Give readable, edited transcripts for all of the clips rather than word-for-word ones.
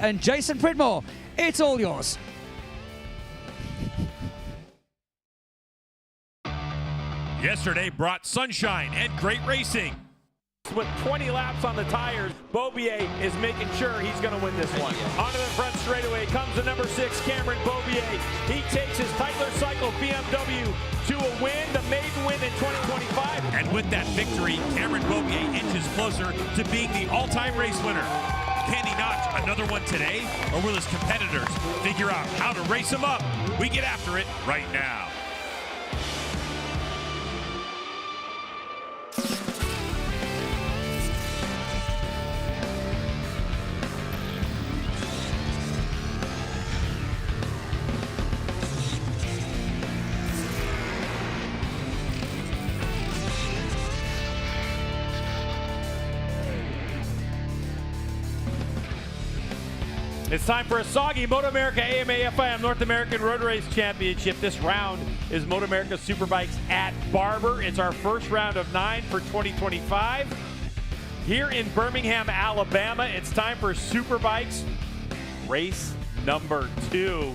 and Jason Pridmore. It's all yours. Yesterday brought sunshine and great racing. With 20 laps on the tires, Beaubier is making sure he's going to win this one. Onto the front straightaway comes the number 6, Cameron Beaubier. He takes his Tytler Cycle BMW to a win, the maiden win in 2025. And with that victory, Cameron Beaubier inches closer to being the all-time race winner. Can he notch another one today, or will his competitors figure out how to race him up? We get after it right now. It's time for a soggy MotoAmerica AMA-FIM North American Road Race Championship. This round is MotoAmerica Superbikes at Barber. It's our first round of 9 for 2025. Here in Birmingham, Alabama, it's time for Superbikes race number 2.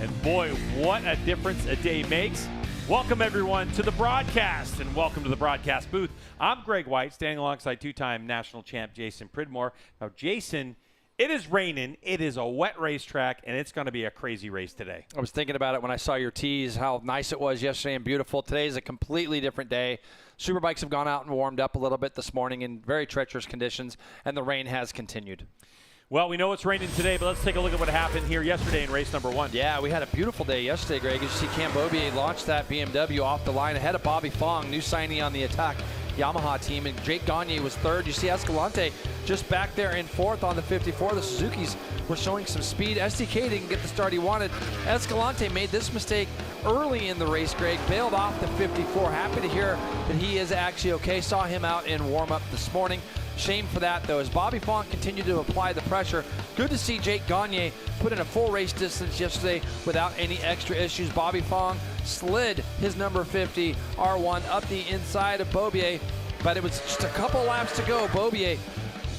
And boy, what a difference a day makes. Welcome everyone to the broadcast, and welcome to the broadcast booth. I'm Greg White, standing alongside two-time national champ Jason Pridmore. Now, Jason, it is raining, it is a wet racetrack, and it's going to be a crazy race today. I was thinking about it when I saw your tease, how nice it was yesterday and beautiful. Today is a completely different day. Superbikes have gone out and warmed up a little bit this morning in very treacherous conditions, and the rain has continued. Well, we know it's raining today, but let's take a look at what happened here yesterday in race number 1. Yeah, we had a beautiful day yesterday, Greg. As you see, Cam Beaubier launched that BMW off the line ahead of Bobby Fong, new signee on the Attack Yamaha team, and Jake Gagne was third. You see Escalante just back there in fourth on the 54. The Suzukis were showing some speed. SDK didn't get the start he wanted. Escalante made this mistake early in the race, Greg, bailed off the 54. Happy to hear that he is actually okay. Saw him out in warm-up this morning. Shame for that, though, as Bobby Fong continued to apply the pressure. Good to see Jake Gagne put in a full race distance yesterday without any extra issues. Bobby Fong slid his number 50 R1 up the inside of Beaubier, but it was just a couple laps to go. Beaubier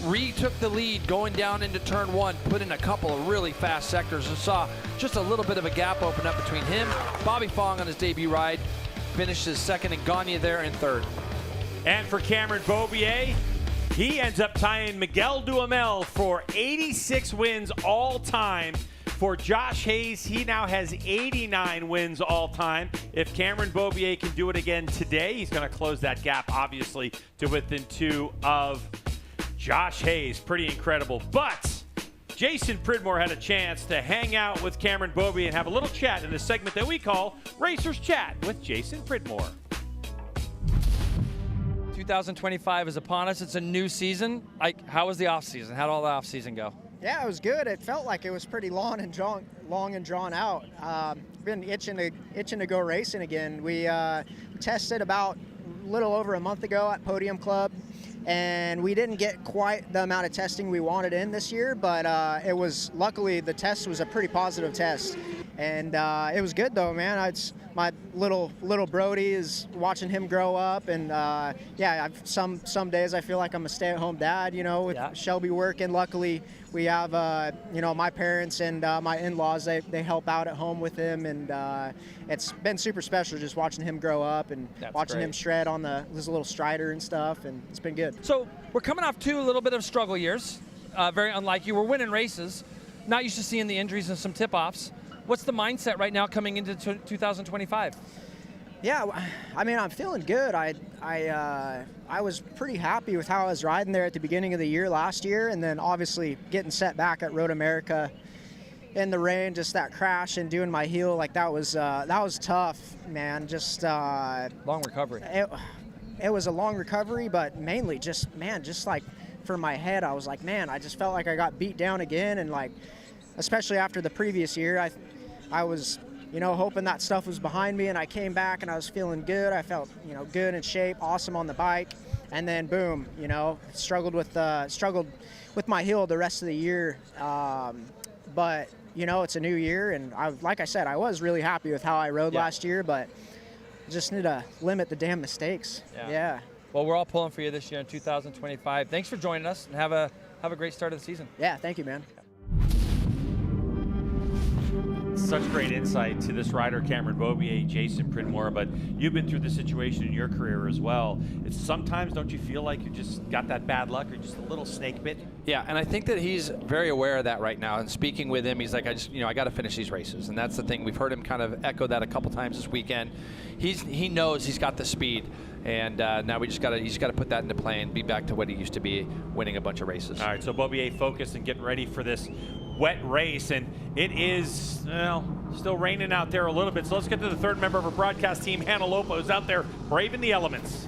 retook the lead going down into turn 1, put in a couple of really fast sectors, and saw just a little bit of a gap open up between him. Bobby Fong on his debut ride finishes second, and Gagne there in third. And for Cameron Beaubier, he ends up tying Miguel Duhamel for 86 wins all time. For Josh Hayes, he now has 89 wins all time. If Cameron Beaubier can do it again today, he's going to close that gap, obviously, to within 2 of Josh Hayes. Pretty incredible. But Jason Pridmore had a chance to hang out with Cameron Beaubier and have a little chat in the segment that we call Racers Chat with Jason Pridmore. 2025 is upon us. It's a new season. How was the off season? How did all the off season go? Yeah, it was good. It felt like it was pretty long and drawn out. Been itching to go racing again. We tested about a little over a month ago at Podium Club, and we didn't get quite the amount of testing we wanted in this year, but it was, luckily the test was a pretty positive test. And it was good though, man. My little Brody is watching him grow up, and yeah, some days I feel like I'm a stay-at-home dad, you know, with Shelby working. Luckily, we have you know, my parents and my in-laws. They help out at home with him, and it's been super special just watching him grow up and watching him shred on his little Strider and stuff, and it's been good. So we're coming off 2 little bit of struggle years, very unlike you. We're winning races, not used to seeing the injuries and some tip-offs. What's the mindset right now coming into 2025? Yeah, I mean, I'm feeling good. I was pretty happy with how I was riding there at the beginning of the year last year, and then obviously getting set back at Road America in the rain, just that crash and doing my heel, like that was tough, man. Just long recovery. It was a long recovery, but mainly just like for my head, I was like, man, I just felt like I got beat down again, and like, especially after the previous year, I was, you know, hoping that stuff was behind me, and I came back and I was feeling good. I felt, you know, good in shape, awesome on the bike, and then boom, you know, struggled with my heel the rest of the year. But you know, it's a new year, and like I said, I was really happy with how I rode last year, but just need to limit the damn mistakes. Yeah. Well, we're all pulling for you this year in 2025. Thanks for joining us, and have a great start of the season. Yeah, thank you, man. such great insight to this rider, Cameron Beaubier, Jason Pridmore, but you've been through this situation in your career as well. It's sometimes, don't you feel like you just got that bad luck or just a little snake bit? Yeah, and I think that he's very aware of that right now. And speaking with him, he's like, I got to finish these races. And that's the thing. We've heard him kind of echo that a couple times this weekend. He knows he's got the speed. And now he's got to put that into play and be back to what he used to be, winning a bunch of races. All right, so Beaubier focused and getting ready for this wet race, and it is, well, still raining out there a little bit. So let's get to the third member of our broadcast team, Hannah Lopo, who's out there braving the elements.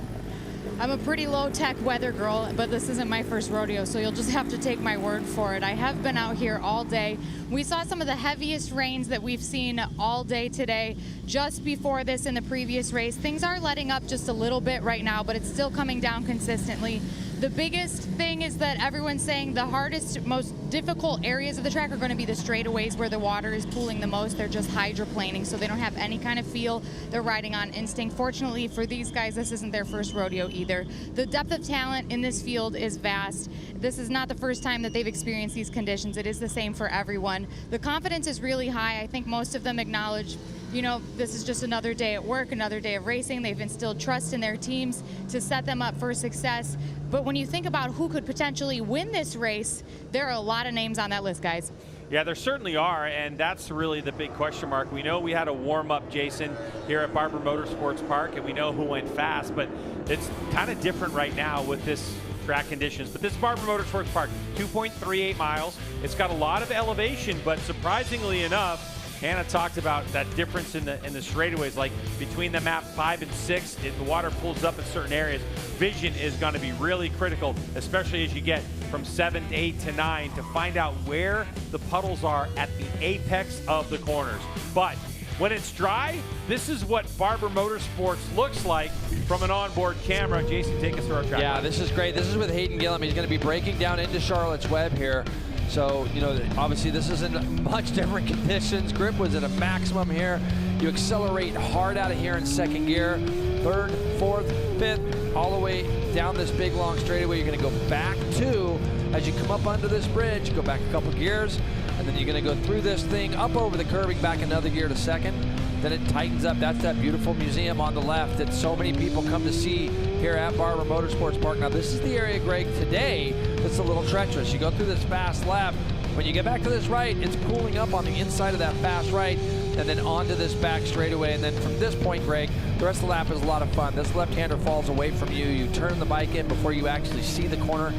I'm a pretty low-tech weather girl, but this isn't my first rodeo, so you'll just have to take my word for it. I have been out here all day. We saw some of the heaviest rains that we've seen all day today. Just before this in the previous race, things are letting up just a little bit right now, but it's still coming down consistently. The biggest thing is that everyone's saying the hardest, most difficult areas of the track are going to be the straightaways where the water is pooling the most. They're just hydroplaning, so they don't have any kind of feel. They're riding on instinct. Fortunately for these guys, this isn't their first rodeo either. The depth of talent in this field is vast. This is not the first time that they've experienced these conditions. It is the same for everyone. The confidence is really high. I think most of them acknowledge, you know, this is just another day at work, another day of racing. They've instilled trust in their teams to set them up for success. But when you think about who could potentially win this race, there are a lot of names on that list, guys. Yeah, there certainly are, and that's really the big question mark. We know we had a warm-up, Jason, here at Barber Motorsports Park, and we know who went fast, but it's kind of different right now with this track conditions. But this Barber Motorsports Park, 2.38 miles. It's got a lot of elevation, but surprisingly enough, Hannah talked about that difference in the straightaways, like between the map 5 and 6, the water pulls up in certain areas. Vision is going to be really critical, especially as you get from 7 to 8 to 9 to find out where the puddles are at the apex of the corners. But when it's dry, this is what Barber Motorsports looks like from an onboard camera. Jason, take us through our track. Yeah, this is great. This is with Hayden Gillum. He's going to be breaking down into Charlotte's Web here. So, you know, obviously this is in much different conditions. Grip was at a maximum here. You accelerate hard out of here in second gear. Third, fourth, fifth, all the way down this big long straightaway. You're going to go back to, as you come up under this bridge, go back a couple gears, and then you're going to go through this thing, up over the curbing, back another gear to second. Then it tightens up. That's that beautiful museum on the left that so many people come to see here at Barber Motorsports Park. Now, this is the area, Greg, today that's a little treacherous. You go through this fast lap. When you get back to this right, it's pulling up on the inside of that fast right and then onto this back straightaway. And then from this point, Greg, the rest of the lap is a lot of fun. This left-hander falls away from you. You turn the bike in before you actually see the corner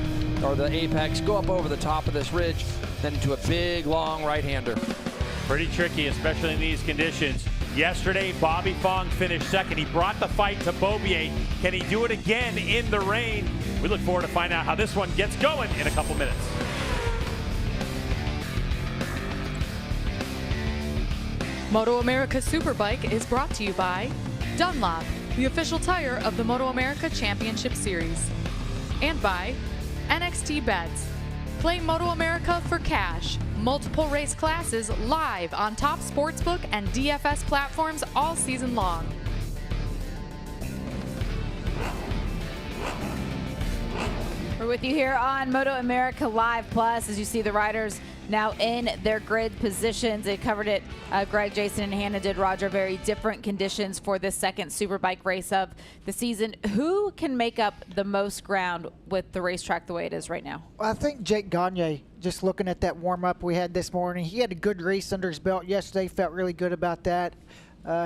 or the apex, go up over the top of this ridge, then into a big, long right-hander. Pretty tricky, especially in these conditions. Yesterday, Bobby Fong finished second. He brought the fight to Beaubier. Can he do it again in the rain? We look forward to find out how this one gets going in a couple minutes. MotoAmerica Superbike is brought to you by Dunlop, the official tire of the MotoAmerica Championship Series, and by NXT Bets. Play MotoAmerica for cash. Multiple race classes live on top sportsbook and DFS platforms all season long. We're with you here on MotoAmerica Live Plus as you see the riders now in their grid positions. They covered it, Greg, Jason, and Hannah did, Roger. Very different conditions for this second Superbike race of the season. Who can make up the most ground with the racetrack the way it is right now? Well, I think Jake Gagne, just looking at that warm-up we had this morning, he had a good race under his belt yesterday, felt really good about that.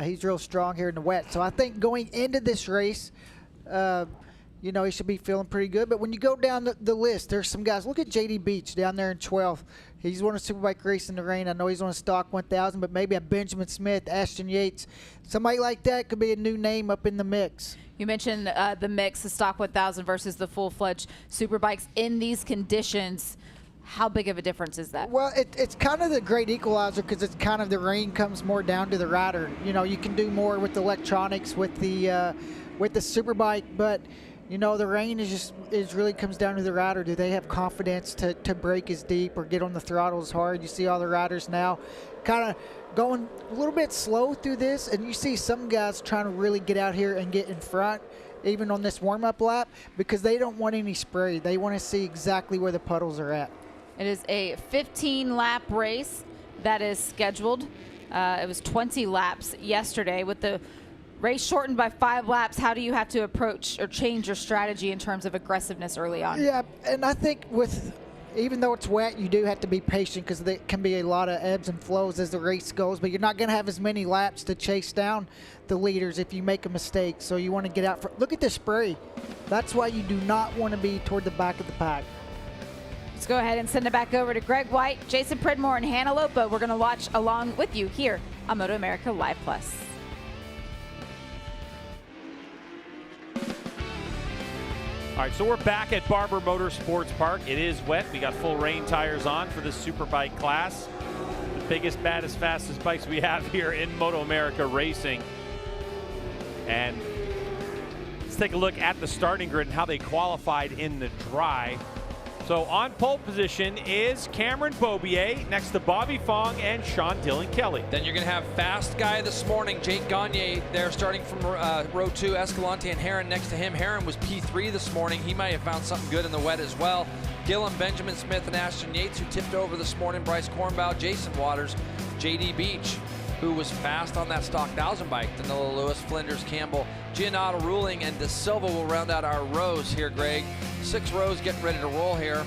He's real strong here in the wet. So I think going into this race, you know, he should be feeling pretty good. But when you go down the list, there's some guys. Look at J.D. Beach down there in 12th. He's won a Superbike race in the rain. I know he's on a stock 1000, but maybe a Benjamin Smith, Ashton Yates, somebody like that could be a new name up in the mix. You mentioned the mix, the stock 1000 versus the full-fledged Superbikes in these conditions. How big of a difference is that? Well, it's kind of the great equalizer because it's kind of the rain comes more down to the rider. You know, you can do more with the electronics with the Superbike, but you know, the rain is really comes down to the rider. Do they have confidence to brake as deep or get on the throttle as hard? You see all the riders now kind of going a little bit slow through this, and you see some guys trying to really get out here and get in front, even on this warm-up lap, because they don't want any spray. They want to see exactly where the puddles are at. It is a 15-lap race that is scheduled It was 20 laps yesterday. With the race shortened by 5 laps, how do you have to approach or change your strategy in terms of aggressiveness early on? Yeah, and I think even though it's wet, you do have to be patient because there can be a lot of ebbs and flows as the race goes, but you're not going to have as many laps to chase down the leaders if you make a mistake. So you want to get out for, look at the spray. That's why you do not want to be toward the back of the pack. Let's go ahead and send it back over to Greg White, Jason Pridmore, and Hannah Lopa. We're going to watch along with you here on MotoAmerica Live Plus. All right, so we're back at Barber Motorsports Park. It is wet. We got full rain tires on for this Superbike class. The biggest, baddest, fastest bikes we have here in MotoAmerica Racing. And let's take a look at the starting grid and how they qualified in the dry. So on pole position is Cameron Beaubier next to Bobby Fong and Sean Dylan Kelly. Then you're going to have fast guy this morning, Jake Gagne, there starting from row 2, Escalante and Herron next to him. Herron was P3 this morning. He might have found something good in the wet as well. Gillum, Benjamin Smith, and Ashton Yates, who tipped over this morning. Bryce Kornbaugh, Jason Waters, JD Beach, who was fast on that stock 1000 bike. Danilo Lewis, Flinders, Campbell, Giannato Ruling, and De Silva will round out our rows here, Greg. 6 rows getting ready to roll here.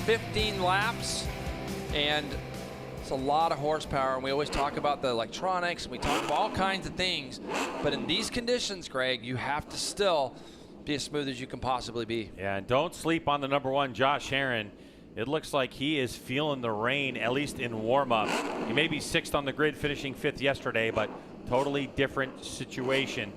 15 laps, and it's a lot of horsepower. And we always talk about the electronics, and we talk about all kinds of things. But in these conditions, Greg, you have to still be as smooth as you can possibly be. Yeah, and don't sleep on the number 1, Josh Herron. It looks like he is feeling the rain, at least in warm-up. He may be 6th on the grid, finishing 5th yesterday, but totally different situation.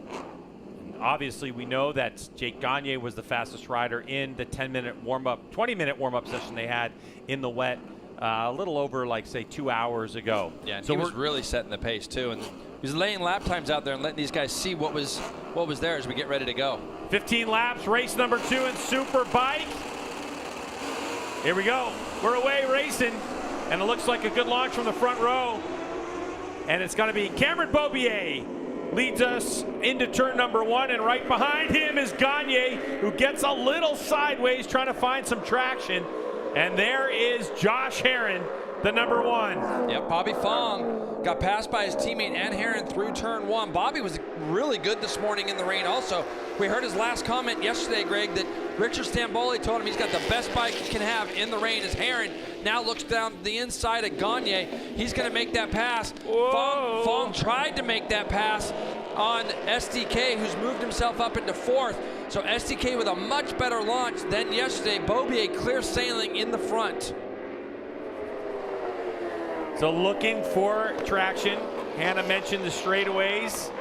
And obviously, we know that Jake Gagne was the fastest rider in the 10-minute warm-up, 20-minute warm-up session they had in the wet a little over, like, say, 2 hours ago. Yeah, and so he was really setting the pace, too. And he was laying lap times out there and letting these guys see what was there as we get ready to go. 15 laps, race number 2 in Superbike. Here we go. We're away racing, and it looks like a good launch from the front row. And it's going to be Cameron Beaubier leads us into turn number 1, and right behind him is Gagne, who gets a little sideways trying to find some traction. And there is Josh Herron, the number 1. Yep, Bobby Fong got passed by his teammate and Herron through turn 1. Bobby was really good this morning in the rain also. We heard his last comment yesterday, Greg, that Richard Stamboli told him he's got the best bike he can have in the rain. As Herron now looks down the inside of Gagne. He's going to make that pass. Fong tried to make that pass on SDK, who's moved himself up into 4th. So SDK with a much better launch than yesterday. Beaubier clear sailing in the front. So looking for traction. Hannah mentioned the straightaways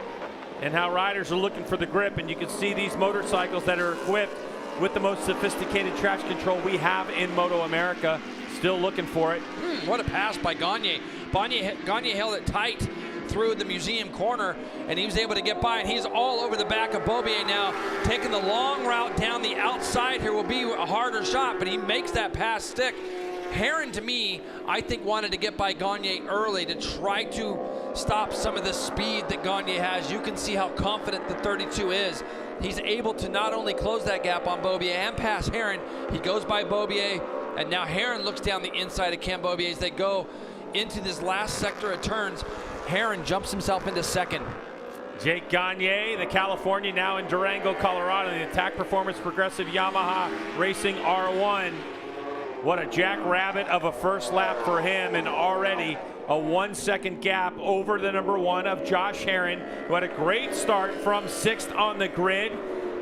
and how riders are looking for the grip, and you can see these motorcycles that are equipped with the most sophisticated traction control we have in MotoAmerica, still looking for it. What a pass by Gagne. Gagne held it tight through the museum corner, and he was able to get by, and he's all over the back of Beaubier now, taking the long route down the outside here. Will be a harder shot, but he makes that pass stick. Herron, to me, I think wanted to get by Gagne early to try to stop some of the speed that Gagne has. You can see how confident the 32 is. He's able to not only close that gap on Beaubier and pass Herron, he goes by Beaubier, and now Herron looks down the inside of Cam Beaubier as they go into this last sector of turns. Herron jumps himself into 2nd. Jake Gagne, the Californian, now in Durango, Colorado, the Attack Performance Progressive Yamaha Racing R1. What a jackrabbit of a first lap for him, and already a 1-second gap over the number 1 of Josh Herron, who had a great start from 6th on the grid,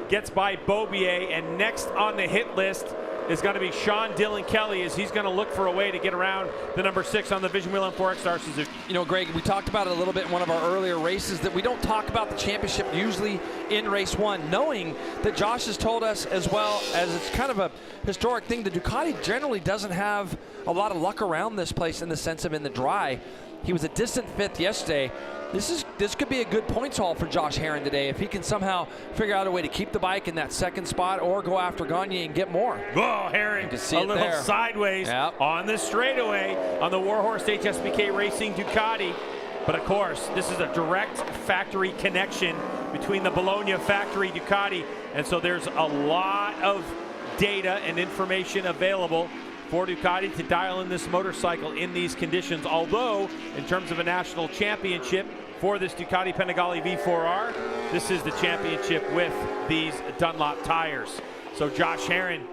gets by Beaubier, and next on the hit list is going to be Sean Dylan Kelly, as he's going to look for a way to get around the number 6 on the Vision Wheel M4 XR Suzuki. You know, Greg, we talked about it a little bit in one of our earlier races, that we don't talk about the championship usually in race 1, knowing that Josh has told us, as well as it's kind of a historic thing, the Ducati generally doesn't have a lot of luck around this place in the sense of in the dry. He was a distant 5th yesterday. This could be a good points haul for Josh Herron today if he can somehow figure out a way to keep the bike in that 2nd spot or go after Gagne and get more. Oh, Herron, a little sideways on the straightaway on the Warhorse HSBK Racing Ducati. But of course, this is a direct factory connection between the Bologna factory Ducati, and so there's a lot of data and information available for Ducati to dial in this motorcycle in these conditions. Although, in terms of a national championship for this Ducati Panigale V4R, this is the championship with these Dunlop tires. So Josh Herrin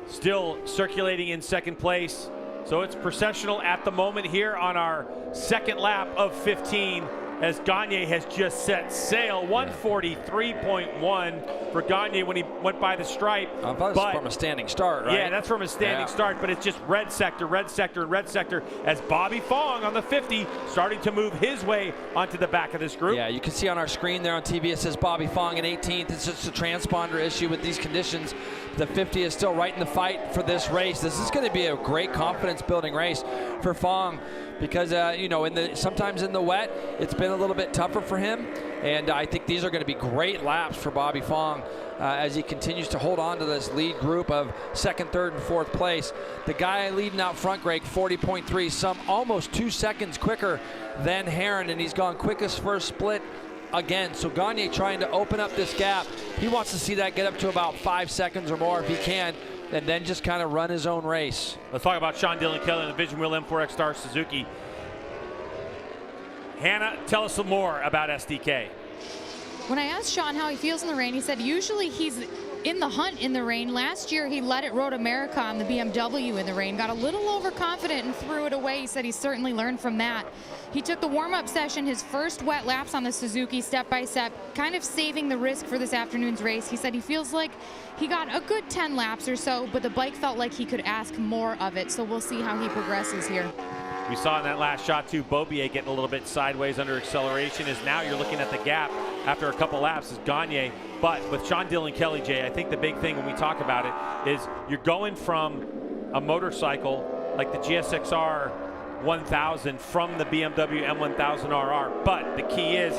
still circulating in second place. So it's processional at the moment here on our second lap of 15, as Gagne has just set sail. 143.1 for Gagne when he went by the stripe. But from a standing start, right? Yeah, that's from a standing start, but it's just red sector, and red sector, as Bobby Fong on the 50 starting to move his way onto the back of this group. Yeah, you can see on our screen there on TV, it says Bobby Fong in 18th. It's just a transponder issue with these conditions. The 50 is still right in the fight for this race. This is going to be a great confidence-building race for Fong because, you know, sometimes in the wet, it's been a little bit tougher for him. And I think these are going to be great laps for Bobby Fong as he continues to hold on to this lead group of second, third, and fourth place. The guy leading out front, Greg, 40.3, some almost 2 seconds quicker than Herrin, and he's gone quickest first split again. So Gagne trying to open up this gap. He wants to see that get up to about 5 seconds or more if he can, and then just kind of run his own race. Let's talk about Sean Dillon Kelly in the Vision Wheel M4X Star Suzuki. Hannah, tell us some more about SDK. When I asked Sean how he feels in the rain, he said usually he's in the hunt in the rain. Last year he led at MotoAmerica on the BMW in the rain, got a little overconfident and threw it away. He said he certainly learned from that. He took the warm-up session, his first wet laps on the Suzuki step by step, kind of saving the risk for this afternoon's race. He said he feels like he got a good 10 laps or so, but the bike felt like he could ask more of it. So we'll see how he progresses here. We saw in that last shot too, Beaubier getting a little bit sideways under acceleration, as now you're looking at the gap after a couple laps is Gagne. But with Sean Dillon Kelly, Jay, I think the big thing when we talk about it is you're going from a motorcycle like the GSXR 1000 from the BMW M1000RR. But the key is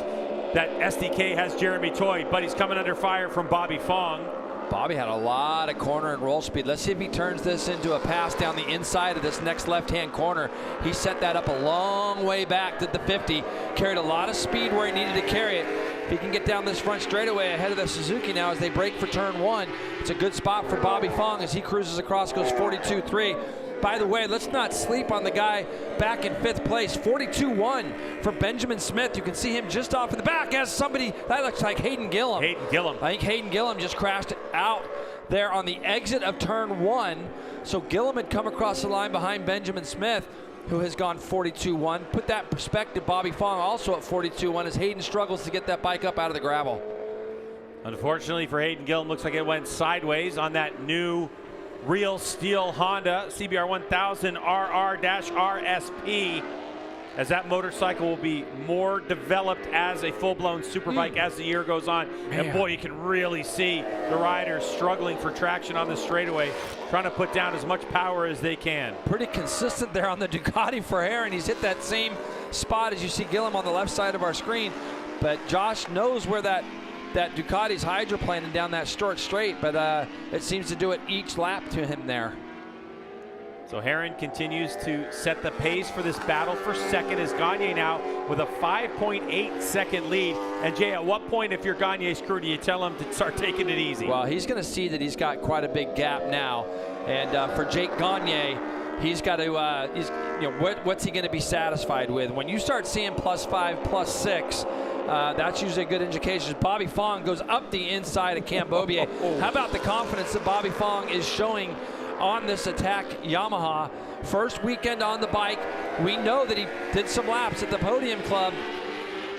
that SDK has Jeremy Toy, but he's coming under fire from Bobby Fong. Bobby had a lot of corner and roll speed. Let's see if he turns this into a pass down the inside of this next left-hand corner. He set that up a long way back to the 50, carried a lot of speed where he needed to carry it. If he can get down this front straightaway ahead of the Suzuki now as they break for turn one, it's a good spot for Bobby Fong as he cruises across, goes 42.3. By the way, let's not sleep on the guy back in 5th place, 42.1 for Benjamin Smith. You can see him just off in the back as somebody, that looks like Hayden Gillum. Hayden Gillum. I think Hayden Gillum just crashed out there on the exit of turn one. So Gillum had come across the line behind Benjamin Smith, who has gone 42.1. Put that in perspective, Bobby Fong also at 42.1 as Hayden struggles to get that bike up out of the gravel. Unfortunately for Hayden Gillum, looks like it went sideways on that new Real Steel Honda CBR 1000 RR-RSP, as that motorcycle will be more developed as a full-blown superbike as the year goes on. Man. And boy, you can really see the riders struggling for traction on the straightaway, trying to put down as much power as they can. Pretty consistent there on the Ducati for Herrin. He's hit that same spot as you see Gillum on the left side of our screen, but Josh knows where that Ducati's hydroplaning down that short straight, but it seems to do it each lap to him there. So Herrin continues to set the pace for this battle for second, as Gagne now with a 5.8 second lead. And Jay, at what point, if you're Gagne's crew, do you tell him to start taking it easy? Well, he's going to see that he's got quite a big gap now, and for Jake Gagne, he's got to, what's he going to be satisfied with? When you start seeing +5, +6, that's usually a good indication. Bobby Fong goes up the inside of Cam Beaubier. How about the confidence that Bobby Fong is showing on this attack Yamaha? First weekend on the bike. We know that he did some laps at the Podium Club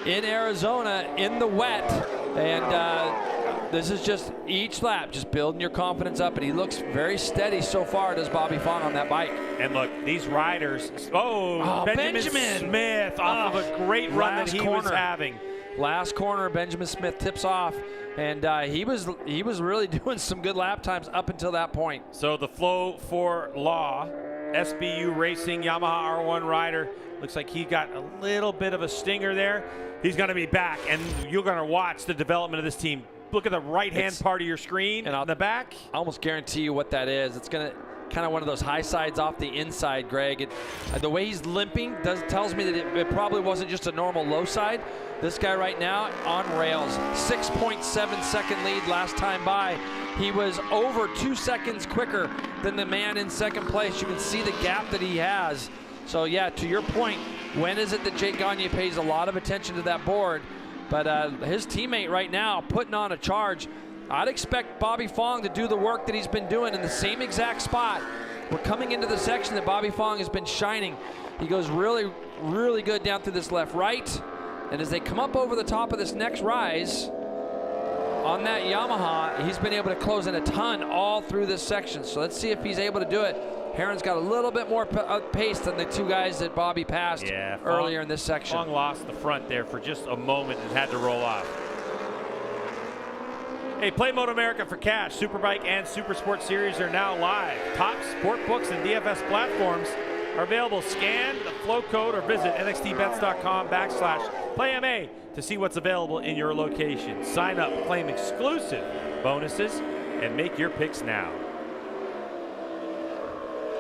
in Arizona in the wet, and this is just each lap, just building your confidence up, and he looks very steady so far, does Bobby Fong on that bike. And look, these riders, Benjamin Smith off of a great run that he was having. Last corner, Benjamin Smith tips off, and he was really doing some good lap times up until that point. So the Flow for Law, SBU Racing Yamaha R1 rider, looks like he got a little bit of a stinger there. He's going to be back, and you're going to watch the development of this team. Look at the right-hand part of your screen and on the back. I almost guarantee you what that is. It's going to kind of one of those high sides off the inside, Greg. The way he's limping tells me that it probably wasn't just a normal low side. This guy right now on rails, 6.7 second lead last time by. He was over 2 seconds quicker than the man in second place. You can see the gap that he has. So yeah, to your point, when is it that Jake Gagne pays a lot of attention to that board? But his teammate right now putting on a charge. I'd expect Bobby Fong to do the work that he's been doing in the same exact spot. We're coming into the section that Bobby Fong has been shining. He goes really, really good down through this left right. And as they come up over the top of this next rise, on that Yamaha, he's been able to close in a ton all through this section. So let's see if he's able to do it. Heron's got a little bit more pace than the two guys that Bobby passed earlier in this section. Fong lost the front there for just a moment and had to roll off. Hey, play MotoAmerica for cash. Superbike and Supersport Series are now live. Top sport books and DFS platforms are available. Scan the flow code or visit nxtbets.com/PlayMA to see what's available in your location. Sign up, claim exclusive bonuses, and make your picks now.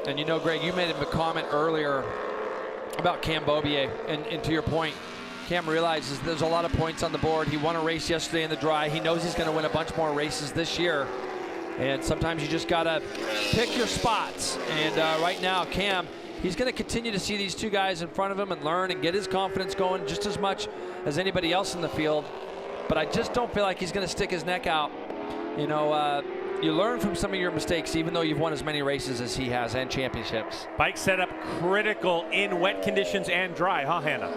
And you know, Greg, you made a comment earlier about Cam Beaubier, and to your point, Cam realizes there's a lot of points on the board. He won a race yesterday in the dry. He knows he's going to win a bunch more races this year. And sometimes you just got to pick your spots. And right now, Cam, he's going to continue to see these two guys in front of him and learn and get his confidence going just as much as anybody else in the field. But I just don't feel like he's going to stick his neck out. You know, you learn from some of your mistakes, even though you've won as many races as he has and championships. Bike setup critical in wet conditions and dry, huh, Hannah?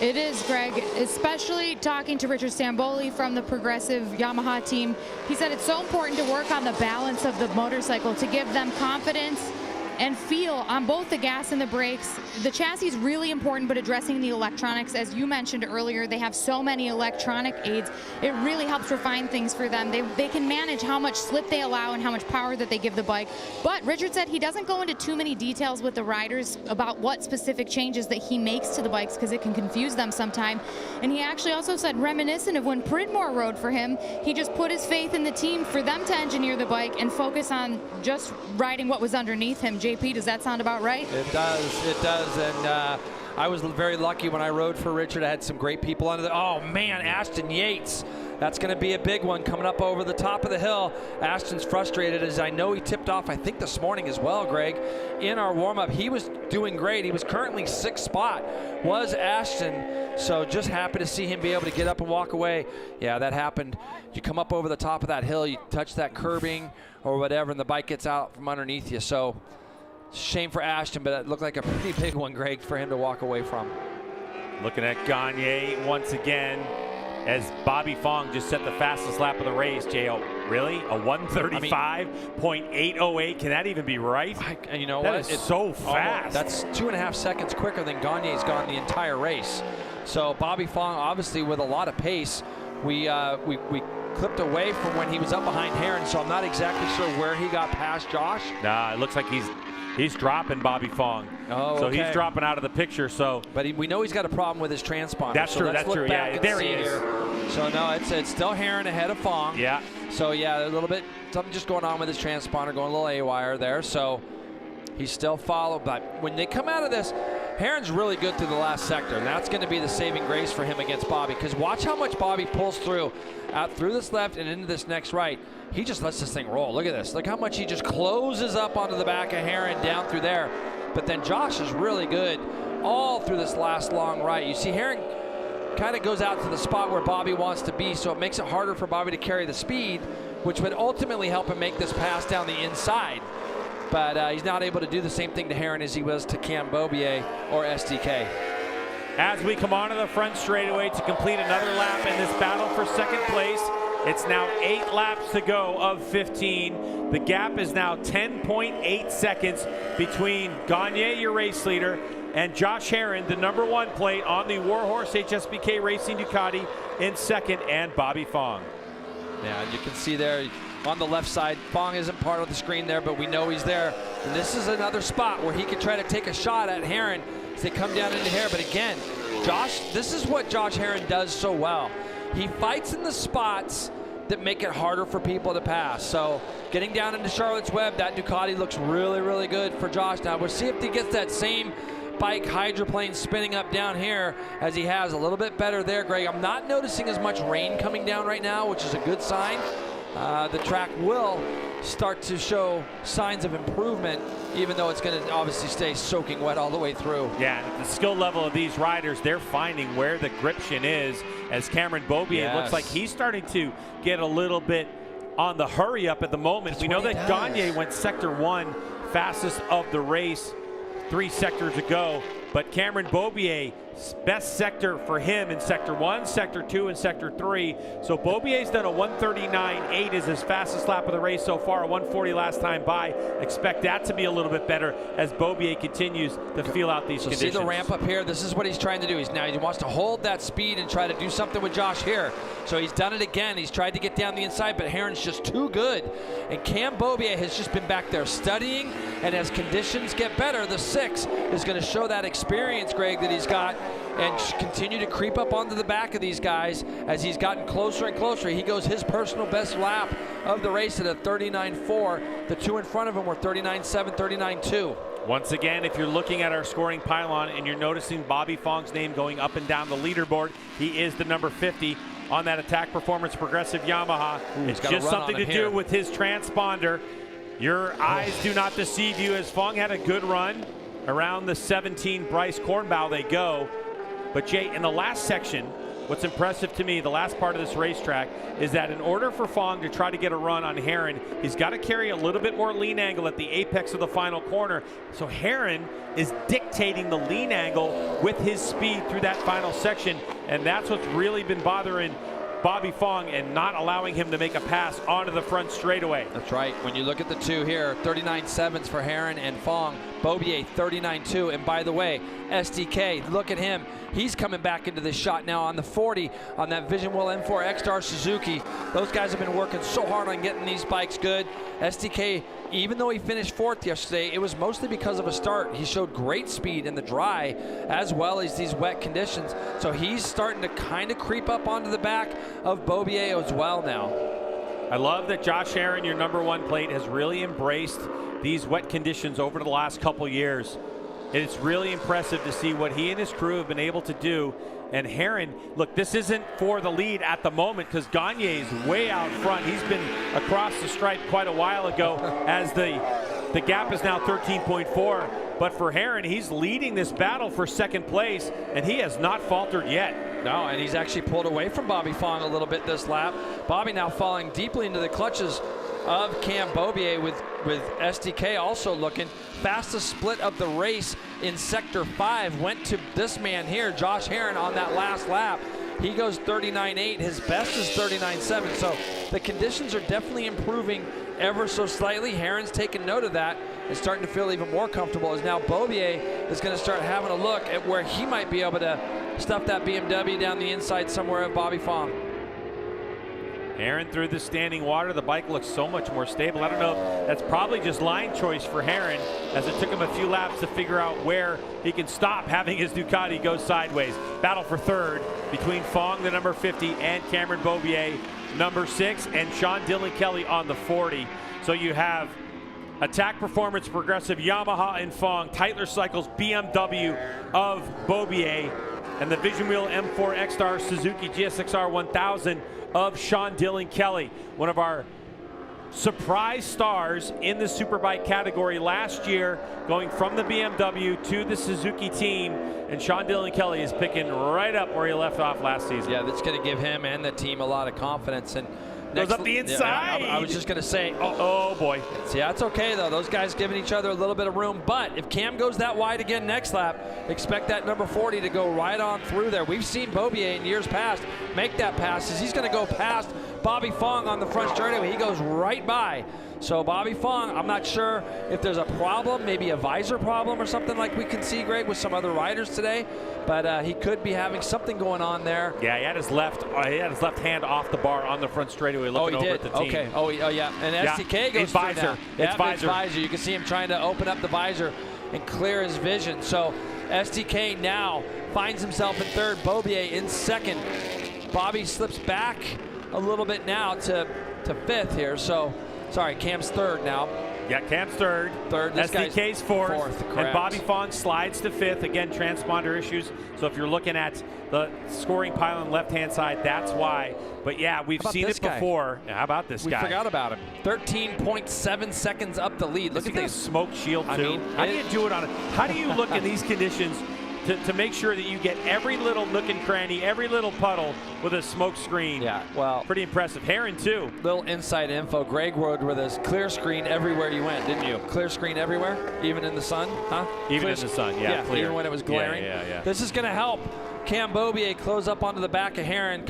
It is, Greg, especially talking to Richard Stamboli from the Progressive Yamaha team. He said it's so important to work on the balance of the motorcycle to give them confidence and feel on both the gas and the brakes. The chassis is really important, but addressing the electronics, as you mentioned earlier, they have so many electronic aids. It really helps refine things for them. They can manage how much slip they allow and how much power that they give the bike. But Richard said he doesn't go into too many details with the riders about what specific changes that he makes to the bikes because it can confuse them sometime. And he actually also said, reminiscent of when Pridmore rode for him, he just put his faith in the team for them to engineer the bike and focus on just riding what was underneath him. JP, does that sound about right? It does, it does. And I was very lucky when I rode for Richard. I had some great people under the, oh man, Ashton Yates. That's going to be a big one coming up over the top of the hill. Ashton's frustrated, as I know he tipped off, I think this morning as well, Greg, in our warm-up. He was doing great. He was currently 6th spot, was Ashton. So just happy to see him be able to get up and walk away. Yeah, that happened. You come up over the top of that hill, you touch that curbing or whatever, and the bike gets out from underneath you. So shame for Ashton, but it looked like a pretty big one, Greg, for him to walk away from. Looking at Gagne once again, as Bobby Fong just set the fastest lap of the race. J.O., really? A 1:35.808? Can that even be right? And you know that what? Is so fast. That's 2.5 seconds quicker than Gagne's gone the entire race. So Bobby Fong, obviously with a lot of pace, we clipped away from when he was up behind Heron, so I'm not exactly sure where he got past Josh. Nah, it looks like he's dropping Bobby Fong. Oh, so okay. He's dropping out of the picture. So, but we know he's got a problem with his transponder. That's so true. Let's that's look true. Back Yeah, there he is. Here. So no, it's still Heron ahead of Fong. Yeah. So yeah, a little bit something just going on with his transponder, going a little A-wire there. So he's still followed. But when they come out of this, Heron's really good through the last sector, and that's going to be the saving grace for him against Bobby. Because watch how much Bobby pulls through, out through this left and into this next right. He just lets this thing roll. Look at this. Look how much he just closes up onto the back of Heron down through there. But then Josh is really good all through this last long right. You see Heron kind of goes out to the spot where Bobby wants to be, so it makes it harder for Bobby to carry the speed, which would ultimately help him make this pass down the inside. But he's not able to do the same thing to Heron as he was to Cam Beaubier or SDK. As we come onto the front straightaway to complete another lap in this battle for second place, it's now 8 laps to go of 15. The gap is now 10.8 seconds between Gagne, your race leader, and Josh Heron, the #1 plate on the Warhorse HSBK Racing Ducati, in second, and Bobby Fong. Yeah, and you can see there on the left side, Fong isn't part of the screen there, but we know he's there. And this is another spot where he could try to take a shot at Heron as they come down into here. But again, Josh, this is what Josh Heron does so well. He fights in the spots that make it harder for people to pass. So getting down into Charlotte's Web, that Ducati looks really, really good for Josh. Now we'll see if he gets that same bike hydroplane spinning up down here as he has. A little bit better there, Greg. I'm not noticing as much rain coming down right now, which is a good sign. The track will start to show signs of improvement, even though it's going to obviously stay soaking wet all the way through. Yeah, the skill level of these riders, they're finding where the grip shin is, as Cameron Beaubier looks like he's starting to get a little bit on the hurry up at the moment. We know that Gagne went sector 1 fastest of the race 3 sectors ago, but Cameron Beaubier, best sector for him in sector 1, sector 2, and sector 3. So Beaubier's done a 139.8 as his fastest lap of the race so far, a 140 last time by. Expect that to be a little bit better as Beaubier continues to feel out these conditions. See the ramp up here? This is what he's trying to do. He wants to hold that speed and try to do something with Josh here. So he's done it again. He's tried to get down the inside, but Herron's just too good. And Cam Beaubier has just been back there studying, and as conditions get better, the 6 is going to show that experience, Greg, that he's got, and continue to creep up onto the back of these guys as he's gotten closer and closer. He goes his personal best lap of the race at a 39.4. The 2 in front of him were 39.7, 39.2. Once again, if you're looking at our scoring pylon and you're noticing Bobby Fong's name going up and down the leaderboard, he is the number 50 on that Attack Performance Progressive Yamaha. It's just something to do with his transponder. Your eyes do not deceive you, as Fong had a good run. Around the 17 Bryce Cornbow they go. But Jay, in the last section, what's impressive to me, the last part of this racetrack, is that in order for Fong to try to get a run on Herron, he's got to carry a little bit more lean angle at the apex of the final corner. So Herron is dictating the lean angle with his speed through that final section, and that's what's really been bothering Bobby Fong and not allowing him to make a pass onto the front straightaway. That's right. When you look at the two here, 39.7s for Herron and Fong. Beaubier 39.2. And by the way, SDK, look at him. He's coming back into this shot now on the 40 on that Vision Wheel M4 X-Star Suzuki. Those guys have been working so hard on getting these bikes good. SDK, even though he finished 4th yesterday, it was mostly because of a start. He showed great speed in the dry as well as these wet conditions. So he's starting to kind of creep up onto the back of Beaubier as well now. I love that Josh Herron, your number 1 plate, has really embraced these wet conditions over the last couple years. It's really impressive to see what he and his crew have been able to do. And Herron, look, this isn't for the lead at the moment because Gagne's way out front. He's been across the stripe quite a while ago as the gap is now 13.4. But for Herron, he's leading this battle for 2nd place, and he has not faltered yet. No, and he's actually pulled away from Bobby Fong a little bit this lap. Bobby now falling deeply into the clutches of Cam Beaubier with SDK also looking. Fastest split of the race in Sector 5 went to this man here, Josh Herron, on that last lap. He goes 39.8. His best is 39.7. So the conditions are definitely improving ever so slightly. Herron's taking note of that and starting to feel even more comfortable as now Beaubier is going to start having a look at where he might be able to stuff that BMW down the inside somewhere of Bobby Fong. Herron through the standing water. The bike looks so much more stable. I don't know, that's probably just line choice for Herron as it took him a few laps to figure out where he can stop having his Ducati go sideways. Battle for 3rd between Fong, the number 50, and Cameron Beaubier, number 6, and Sean Dillon Kelly on the 40. So you have Attack Performance Progressive Yamaha and Fong, Tytler Cycles BMW of Beaubier, and the Vision Wheel M4 X-Star Suzuki GSX-R 1000 of Sean Dillon Kelly, one of our surprise stars in the Superbike category last year, going from the BMW to the Suzuki team. And Sean Dillon Kelly is picking right up where he left off last season. Yeah, that's going to give him and the team a lot of confidence. And goes up the inside. I was just going to say, oh boy. See, that's okay though. Those guys giving each other a little bit of room. But if Cam goes that wide again next lap, expect that number 40 to go right on through there. We've seen Beaubier in years past make that pass as he's going to go past Bobby Fong on the front straightaway. He goes right by. So Bobby Fong, I'm not sure if there's a problem, maybe a visor problem or something like we can see, Greg, with some other riders today. But he could be having something going on there. Yeah, he had his left hand off the bar on the front straightaway looking over at the team. Okay. Oh, yeah. And SDK goes through now. It's visor. You can see him trying to open up the visor and clear his vision. So SDK now finds himself in 3rd. Beaubier in 2nd. Bobby slips back a little bit now to 5th here. So, sorry, Cam's 3rd now. Yeah, Cam's 3rd. This SDK's 4th. And correct. Bobby Fong slides to 5th. Again, transponder issues. So if you're looking at the scoring pile on the left-hand side, that's why. But yeah, we've seen it before. How about this guy? We forgot about him. 13.7 seconds up the lead. Look at this smoke shield too. I mean, how do you do it on it? How do you look in these conditions to make sure that you get every little nook and cranny, every little puddle with a smoke screen? Yeah, well, pretty impressive. Heron too. Little inside info. Greg rode with a clear screen everywhere you went, didn't you? Clear screen everywhere, even in the sun, huh? Even clear in the sun, yeah. Clear. Even when it was glaring. Yeah. This is going to help Cam Beaubier close up onto the back of Heron.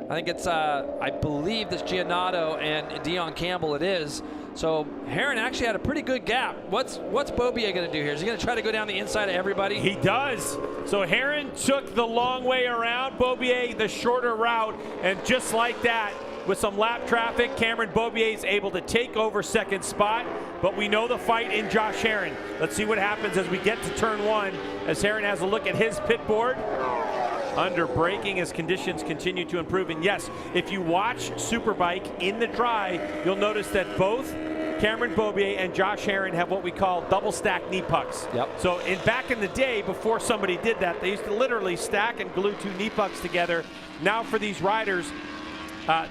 I think it's, I believe this Giannato and Dion Campbell it is. So Heron actually had a pretty good gap. What's Beaubier going to do here? Is he going to try to go down the inside of everybody? He does. So Heron took the long way around, Beaubier the shorter route, and just like that, with some lap traffic, Cameron Beaubier is able to take over 2nd spot, but we know the fight in Josh Heron. Let's see what happens as we get to turn 1, as Heron has a look at his pit board. Under braking as conditions continue to improve. And yes, if you watch Superbike in the dry, you'll notice that both Cameron Beaubier and Josh Heron have what we call double stack knee pucks. Yep. So back in the day, before somebody did that, they used to literally stack and glue 2 knee pucks together. Now for these riders,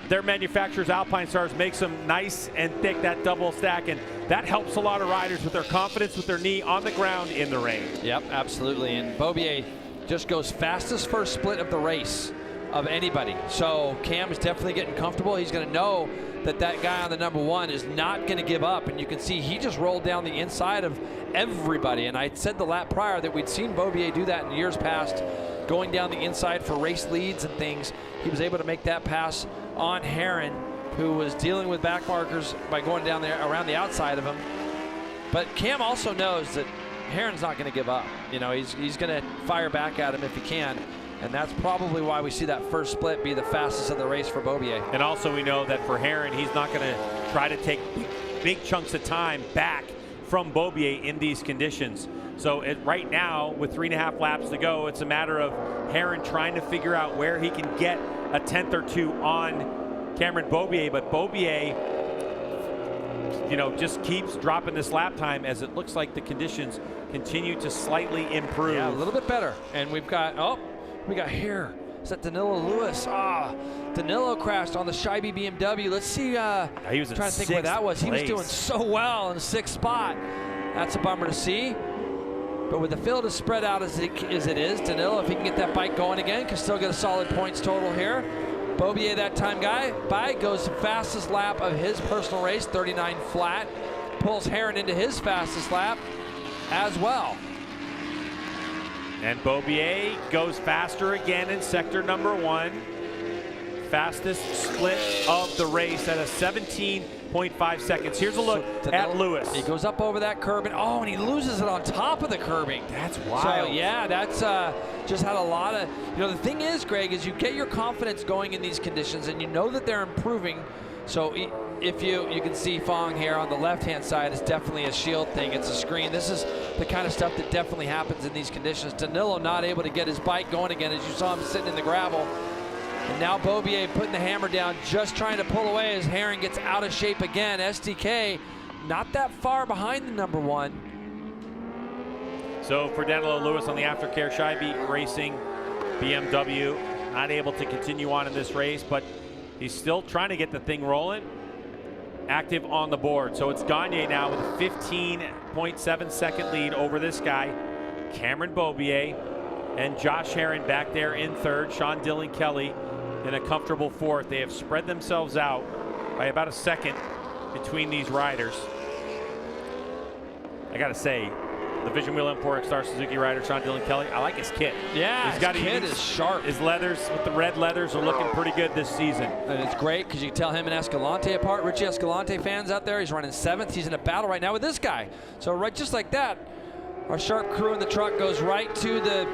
their manufacturers, Alpine Stars, makes them nice and thick, that double stack, and that helps a lot of riders with their confidence with their knee on the ground in the rain. Yep, absolutely. And Beaubier just goes fastest first split of the race of anybody. So Cam is definitely getting comfortable. He's going to know that that guy on the number 1 is not going to give up. And you can see he just rolled down the inside of everybody. And I said the lap prior that we'd seen Beaubier do that in years past, going down the inside for race leads and things. He was able to make that pass on Heron, who was dealing with back markers by going down there around the outside of him. But Cam also knows that Heron's not going to give up. You know, he's going to fire back at him if he can. And that's probably why we see that first split be the fastest of the race for Beaubier. And also we know that for Heron, he's not going to try to take big chunks of time back from Beaubier in these conditions. So right now, with 3.5 laps to go, it's a matter of Heron trying to figure out where he can get a 10th or 2 on Cameron Beaubier. But Beaubier, you know, just keeps dropping this lap time as it looks like the conditions continue to slightly improve. Yeah, a little bit better. And we've got, we got here. Is that Danilo Lewis? Danilo crashed on the Scheibe BMW. Let's see. He was trying to think where that was. He was doing so well in the 6th spot. That's a bummer to see. But with the field as spread out as it is, Danilo, if he can get that bike going again, can still get a solid points total here. Beaubier, that time goes the fastest lap of his personal race, 39 flat. Pulls Heron into his fastest lap as well. And Beaubier goes faster again in sector number 1. Fastest split of the race at a 17.5 seconds. Here's a look at Lewis. He goes up over that curb, and he loses it on top of the curbing. That's wild. So yeah, that's just had a lot of, the thing is, Greg, is you get your confidence going in these conditions, and you know that they're improving. So if you can see Fong here on the left-hand side, it's definitely a shield thing. It's a screen. This is the kind of stuff that definitely happens in these conditions. Danilo not able to get his bike going again, as you saw him sitting in the gravel. And now Beaubier putting the hammer down, just trying to pull away as Heron gets out of shape again. SDK not that far behind the number 1. So for Danilo Lewis on the aftercare, Scheibe Racing BMW, not able to continue on in this race, but he's still trying to get the thing rolling. Active on the board. So it's Gagne now with a 15.7 second lead over this guy, Cameron Beaubier, and Josh Heron back there in 3rd. Sean Dillon Kelly in a comfortable 4th. They have spread themselves out by about a second between these riders. I gotta say, the Vision Wheel Import Star Suzuki rider Sean Dillon Kelly, I like his kit. Yeah, his kit is sharp. His leathers with the red leathers are looking pretty good this season. And it's great because you can tell him and Escalante apart. Richie Escalante fans out there, he's running 7th. He's in a battle right now with this guy. So right just like that, our sharp crew in the truck goes right to the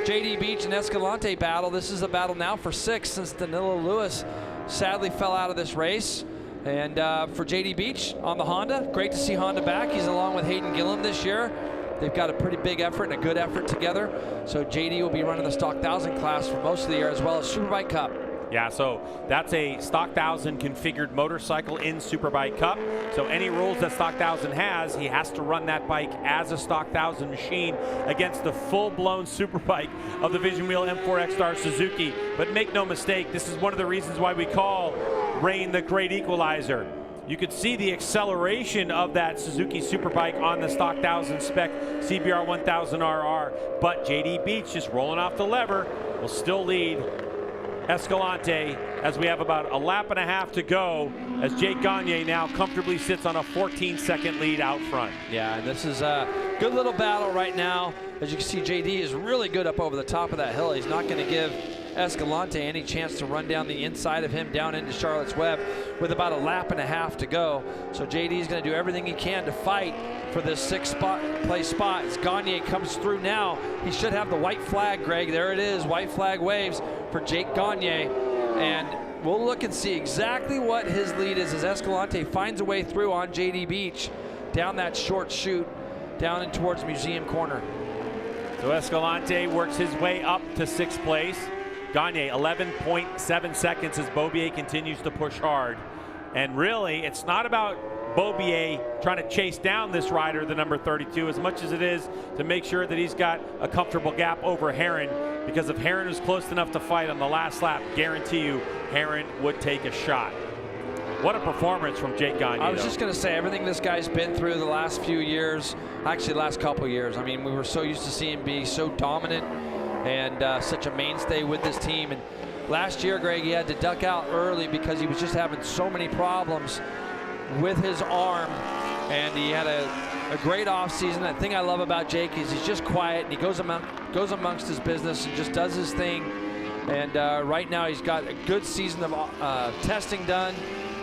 JD Beach and Escalante battle. This is a battle now for 6th since Danilo Lewis sadly fell out of this race. And for JD Beach on the Honda, great to see Honda back. He's along with Hayden Gillum this year. They've got a pretty big effort and a good effort together. So JD will be running the Stock 1000 class for most of the year, as well as Superbike Cup. Yeah, so that's a Stock 1000 configured motorcycle in Superbike Cup. So any rules that Stock 1000 has, he has to run that bike as a Stock 1000 machine against the full-blown Superbike of the Vision Wheel M4 X-Star Suzuki. But make no mistake, this is one of the reasons why we call rain the great equalizer. You could see the acceleration of that Suzuki Superbike on the Stock 1000 spec CBR 1000RR, but JD Beach just rolling off the lever will still lead Escalante as we have about a lap and a half to go, as Jake Gagne now comfortably sits on a 14-second lead out front. Yeah, and this is a good little battle right now. As you can see, JD is really good up over the top of that hill. He's not going to give Escalante any chance to run down the inside of him down into Charlotte's Web with about a lap and a half to go. So JD is going to do everything he can to fight for this sixth place spot. As Gagne comes through now, he should have the white flag, Greg. There it is, white flag waves for Jake Gagne. And we'll look and see exactly what his lead is as Escalante finds a way through on JD Beach down that short chute down in towards Museum Corner. So Escalante works his way up to sixth place. Gagne 11.7 seconds as Beaubier continues to push hard. And really, it's not about Beaubier trying to chase down this rider, the number 32, as much as it is to make sure that he's got a comfortable gap over Herron, because if Herron was close enough to fight on the last lap, guarantee you Herron would take a shot. What a performance from Jake Gagne. I was just going to say, everything this guy's been through the last few years, actually the last couple years. I mean, we were so used to seeing him be so dominant and such a mainstay with this team. And last year, Greg, he had to duck out early because he was just having so many problems with his arm. And he had a great offseason. The thing I love about Jake is he's just quiet, and he goes amongst his business and just does his thing. And right now he's got a good season of testing done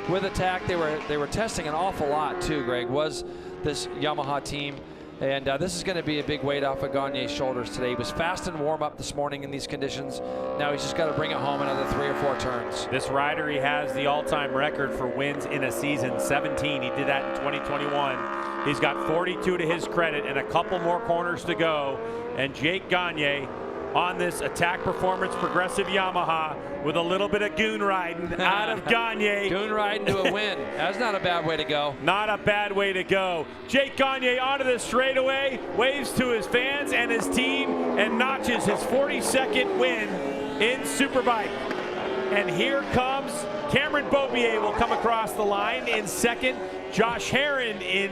with Attack. They were testing an awful lot too, Greg, was this Yamaha team. And this is going to be a big weight off of Gagne's shoulders today. He was fast in warm-up this morning in these conditions. Now he's just got to bring it home another 3 or 4 turns. This rider, he has the all-time record for wins in a season, 17. He did that in 2021. He's got 42 to his credit and a couple more corners to go. And Jake Gagne on this Attack Performance Progressive Yamaha with a little bit of goon riding out of Gagne. Goon riding to a win. That's not a bad way to go. Not a bad way to go. Jake Gagne onto the straightaway, waves to his fans and his team, and notches his 42nd win in Superbike. And here comes Cameron Beaubier will come across the line in second. Josh Herron in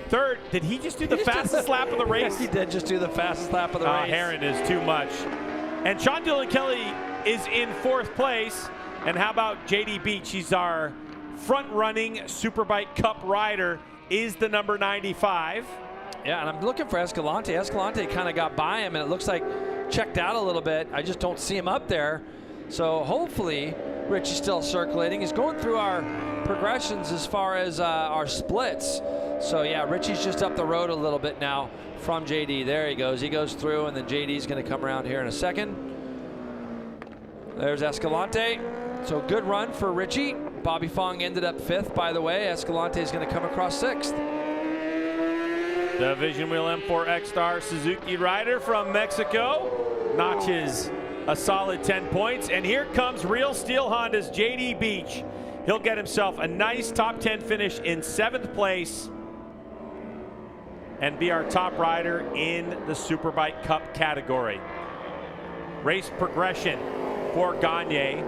third. Did he just do the fastest lap of the race? Yes, he did just do the fastest lap of the race. Herron is too much. And Sean Dillon Kelly is in fourth place. And how about JD Beach? He's our front-running Superbike Cup rider, is the number 95. Yeah, and I'm looking for Escalante. Escalante kind of got by him, and it looks like checked out a little bit. I just don't see him up there. So hopefully Richie's still circulating. He's going through our progressions as far as our splits. So yeah, Richie's just up the road a little bit now from JD. There he goes. He goes through, and then JD's going to come around here in a second. There's Escalante. So good run for Richie. Bobby Fong ended up 5th, by the way. Escalante is going to come across 6th. The Vision Wheel M4 X-Star Suzuki rider from Mexico notches a solid 10 points. And here comes Real Steel Honda's JD Beach. He'll get himself a nice top 10 finish in 7th place and be our top rider in the Superbike Cup category. Race progression for Gagne.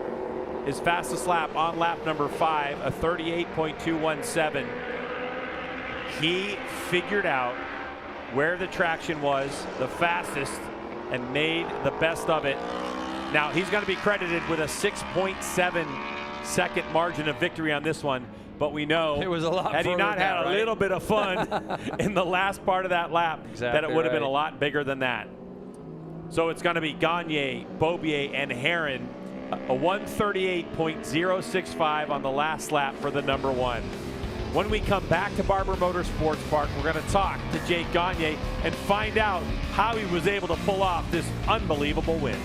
His fastest lap on lap number 5, a 38.217. He figured out where the traction was the fastest and made the best of it. Now he's going to be credited with a 6.7 second margin of victory on this one, but we know it was a lot had he not had a little bit of fun in the last part of that lap, that it would have been a lot bigger than that. So it's going to be Gagne, Beaubier, and Herron, a 138.065 on the last lap for the number 1. When we come back to Barber Motorsports Park, we're going to talk to Jake Gagne and find out how he was able to pull off this unbelievable win.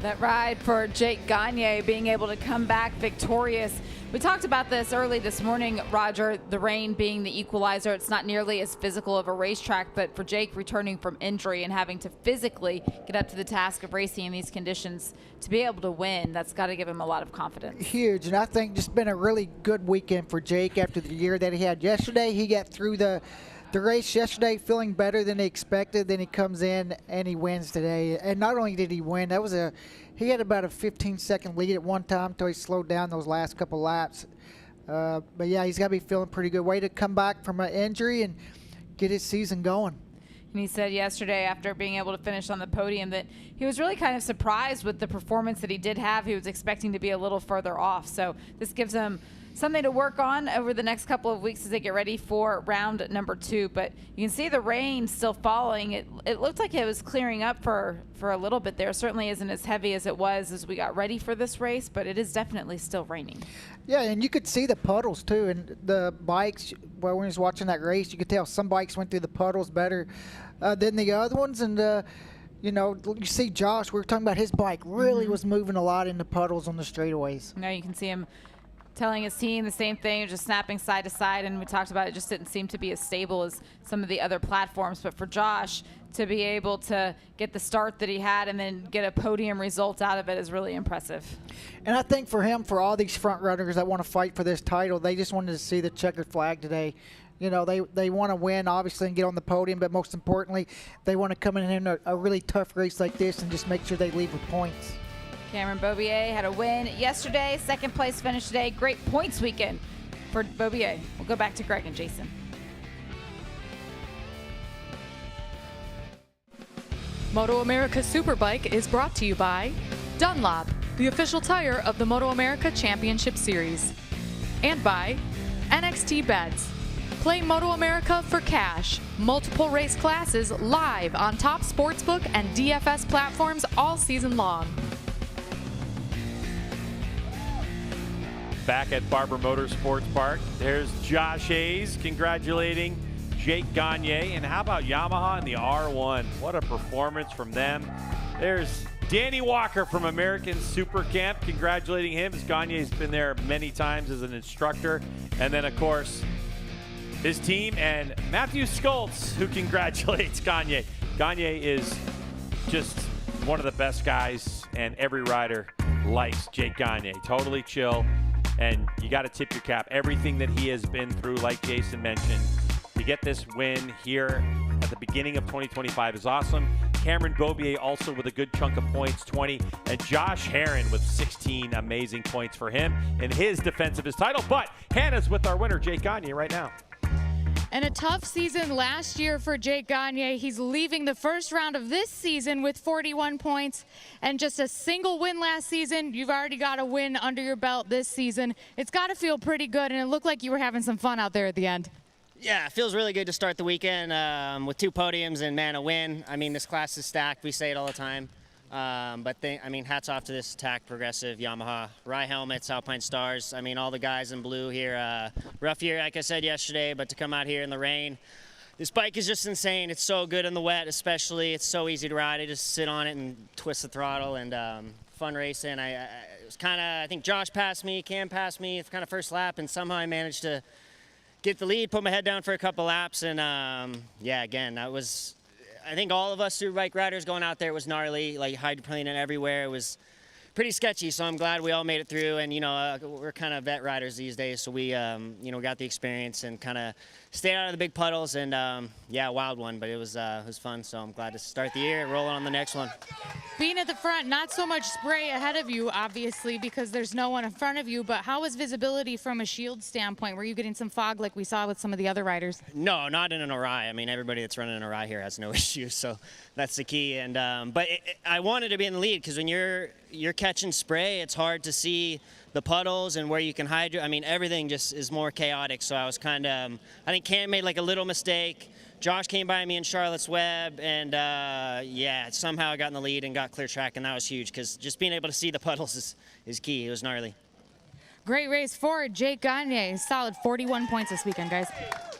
That ride for Jake Gagne being able to come back victorious We talked about this early this morning, Roger, the rain being the equalizer. It's not nearly as physical of a racetrack, but for Jake returning from injury and having to physically get up to the task of racing in these conditions to be able to win, that's got to give him a lot of confidence. Huge, and I think just been a really good weekend for Jake after the year that he had yesterday. He got through the race yesterday feeling better than he expected. Then he comes in and he wins today. And not only did he win, he had about a 15-second lead at one time until he slowed down those last couple laps. But yeah, he's got to be feeling pretty good. Way to come back from an injury and get his season going. And he said yesterday, after being able to finish on the podium, that he was really kind of surprised with the performance that he did have. He was expecting to be a little further off. So this gives him something to work on over the next couple of weeks as they get ready for round number 2. But you can see the rain still falling. It looked like it was clearing up for a little bit there. Certainly isn't as heavy as it was as we got ready for this race, but it is definitely still raining. Yeah, and you could see the puddles too, and the bikes. Well, when he was watching that race, you could tell some bikes went through the puddles better than the other ones. And you know, you see Josh. We were talking about his bike really was moving a lot in the puddles on the straightaways. Now you can see him telling his team the same thing, just snapping side to side, and we talked about it just didn't seem to be as stable as some of the other platforms. But for Josh to be able to get the start that he had and then get a podium result out of it is really impressive. And I think for him, for all these front runners that want to fight for this title, they just wanted to see the checkered flag today. You know, they want to win, obviously, and get on the podium, but most importantly, they want to come in a really tough race like this and just make sure they leave with points. Cameron Beaubier had a win yesterday, second place finish today. Great points weekend for Beaubier. We'll go back to Greg and Jason. MotoAmerica Superbike is brought to you by Dunlop, the official tire of the MotoAmerica Championship Series, and by NXT Bets. Play MotoAmerica for cash. Multiple race classes live on top sportsbook and DFS platforms all season long. Back at Barber Motorsports Park, there's Josh Hayes congratulating Jake Gagne. And how about Yamaha and the R1? What a performance from them. There's Danny Walker from American Super Camp congratulating him, as Gagne's been there many times as an instructor. And then, of course, his team and Matthew Schultz, who congratulates Gagne. Gagne is just one of the best guys, and every rider likes Jake Gagne. Totally chill. And you got to tip your cap. Everything that he has been through, like Jason mentioned, to get this win here at the beginning of 2025 is awesome. Cameron Beaubier also with a good chunk of points, 20. And Josh Herron with 16 amazing points for him in his defense of his title. But Hannah's with our winner, Jake Gagne, right now. And a tough season last year for Jake Gagne. He's leaving the first round of this season with 41 points and just a single win last season. You've already got a win under your belt this season. It's got to feel pretty good, and it looked like you were having some fun out there at the end. Yeah, it feels really good to start the weekend with 2 podiums and, man, a win. I mean, this class is stacked. We say it all the time. Hats off to this Attack Progressive Yamaha Rye helmets, Alpine Stars. I mean, all the guys in blue here. Rough year, like I said yesterday, but to come out here in the rain, this bike is just insane. It's so good in the wet, especially. It's so easy to ride. I just sit on it and twist the throttle, and fun racing. It was kind of, I think Josh passed me, Cam passed me, kind of first lap, and somehow I managed to get the lead, put my head down for a couple laps, and again, that was. I think all of us Superbike riders going out there was gnarly, like hydroplaning everywhere. It was pretty sketchy, so I'm glad we all made it through. And, we're kind of vet riders these days, so we, got the experience and kind of stayed out of the big puddles. And, wild one, but it was fun. So I'm glad to start the year and roll on the next one. Being at the front, not so much spray ahead of you, obviously, because there's no one in front of you, but how was visibility from a shield standpoint? Were you getting some fog like we saw with some of the other riders? No, not in an Orion. I mean, everybody that's running an Orion here has no issues, so that's the key. And I wanted to be in the lead because when you're catching spray, it's hard to see the puddles and where you can hydrate. I mean, everything just is more chaotic, so I was kind of, I think Cam made like a little mistake. Josh came by me in Charlotte's Web, and somehow I got in the lead and got clear track, and that was huge because just being able to see the puddles is key. It was gnarly. Great race for Jake Gagne. Solid 41 points this weekend, guys.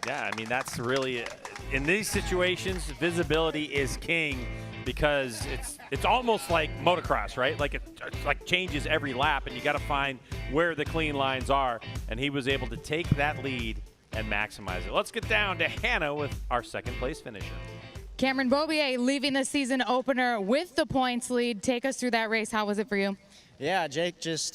Yeah, I mean, that's really, in these situations, visibility is king. because it's almost like motocross, right? Like it like changes every lap, and you got to find where the clean lines are. And he was able to take that lead and maximize it. Let's get down to Hannah with our second place finisher. Cameron Beaubier leaving the season opener with the points lead. Take us through that race. How was it for you? Yeah, Jake just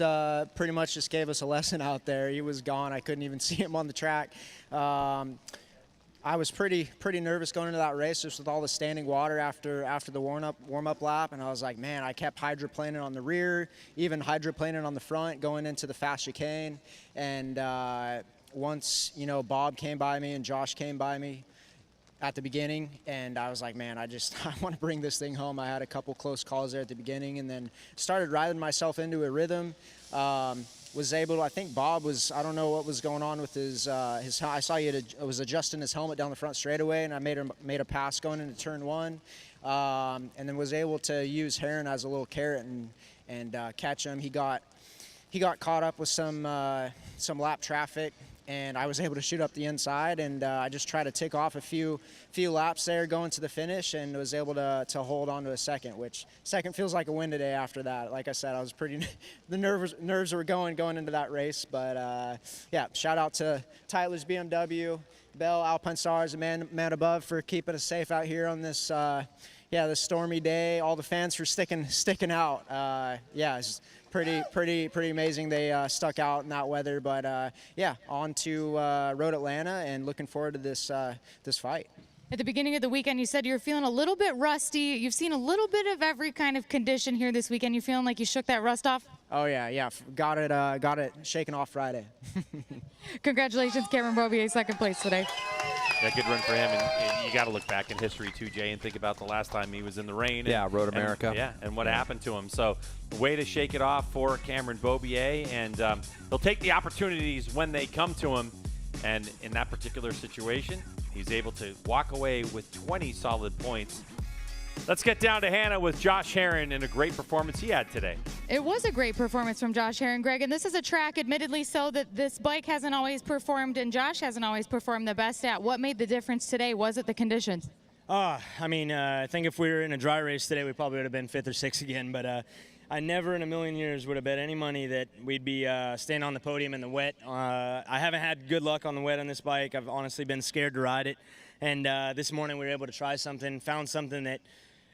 pretty much just gave us a lesson out there. He was gone. I couldn't even see him on the track. I was pretty nervous going into that race just with all the standing water after the warm-up lap, and I was like, man, I kept hydroplaning on the rear, even hydroplaning on the front going into the fast chicane. And once, you know, Bob came by me and Josh came by me at the beginning, and I was like, man, I want to bring this thing home. I had a couple close calls there at the beginning, and then started riding myself into a rhythm. Was able to, I think Bob was, I don't know what was going on with his I saw he was adjusting his helmet down the front straightaway, and I made a pass going into turn 1, and then was able to use Heron as a little carrot and catch him. He got caught up with some lap traffic, and I was able to shoot up the inside, and I just tried to tick off a few laps there going to the finish, and was able to hold on to a second, which second feels like a win today after that. Like I said, I was pretty, the nerves were going into that race, but yeah, shout out to Tyler's BMW, Bell, Alpine Stars, and Man Above for keeping us safe out here on this, this stormy day. All the fans for sticking out. Yeah, it's pretty amazing they stuck out in that weather, but yeah, on to Road Atlanta, and looking forward to this fight. At the beginning of the weekend, you said you're feeling a little bit rusty. You've seen a little bit of every kind of condition here this weekend. You feeling like you shook that rust off? Oh yeah, got it shaken off Friday. Congratulations, Cameron Beaubier, second place today. Yeah, good run for him, and you got to look back in history too, Jay, and think about the last time he was in the rain. Yeah, MotoAmerica. And what happened to him. So, way to shake it off for Cameron Beaubier, and he'll take the opportunities when they come to him. And in that particular situation, he's able to walk away with 20 solid points. Let's get down to Hannah with Josh Heron and a great performance he had today. It was a great performance from Josh Heron, Greg, and this is a track, admittedly so, that this bike hasn't always performed and Josh hasn't always performed the best at. What made the difference today? Was it the conditions? I mean, I think if we were in a dry race today, we probably would have been 5th or 6th again, but I never in a million years would have bet any money that we'd be staying on the podium in the wet. I haven't had good luck on the wet on this bike. I've honestly been scared to ride it, and this morning we were able to try something, found something that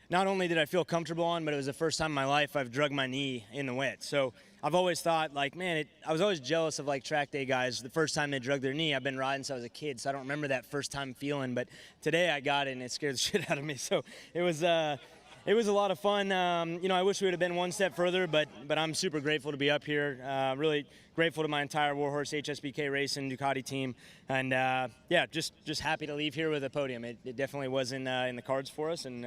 not only did I feel comfortable on, but it was the first time in my life I've drugged my knee in the wet. So I've always thought, like, man, I was always jealous of, like, track day guys. The first time they drug their knee, I've been riding since I was a kid, so I don't remember that first time feeling. But today I got it, and it scared the shit out of me. So it was a lot of fun. You know, I wish we would have been one step further, but I'm super grateful to be up here. Really grateful to my entire Warhorse HSBK Racing Ducati team, and yeah, just happy to leave here with a podium. It definitely was in the cards for us, and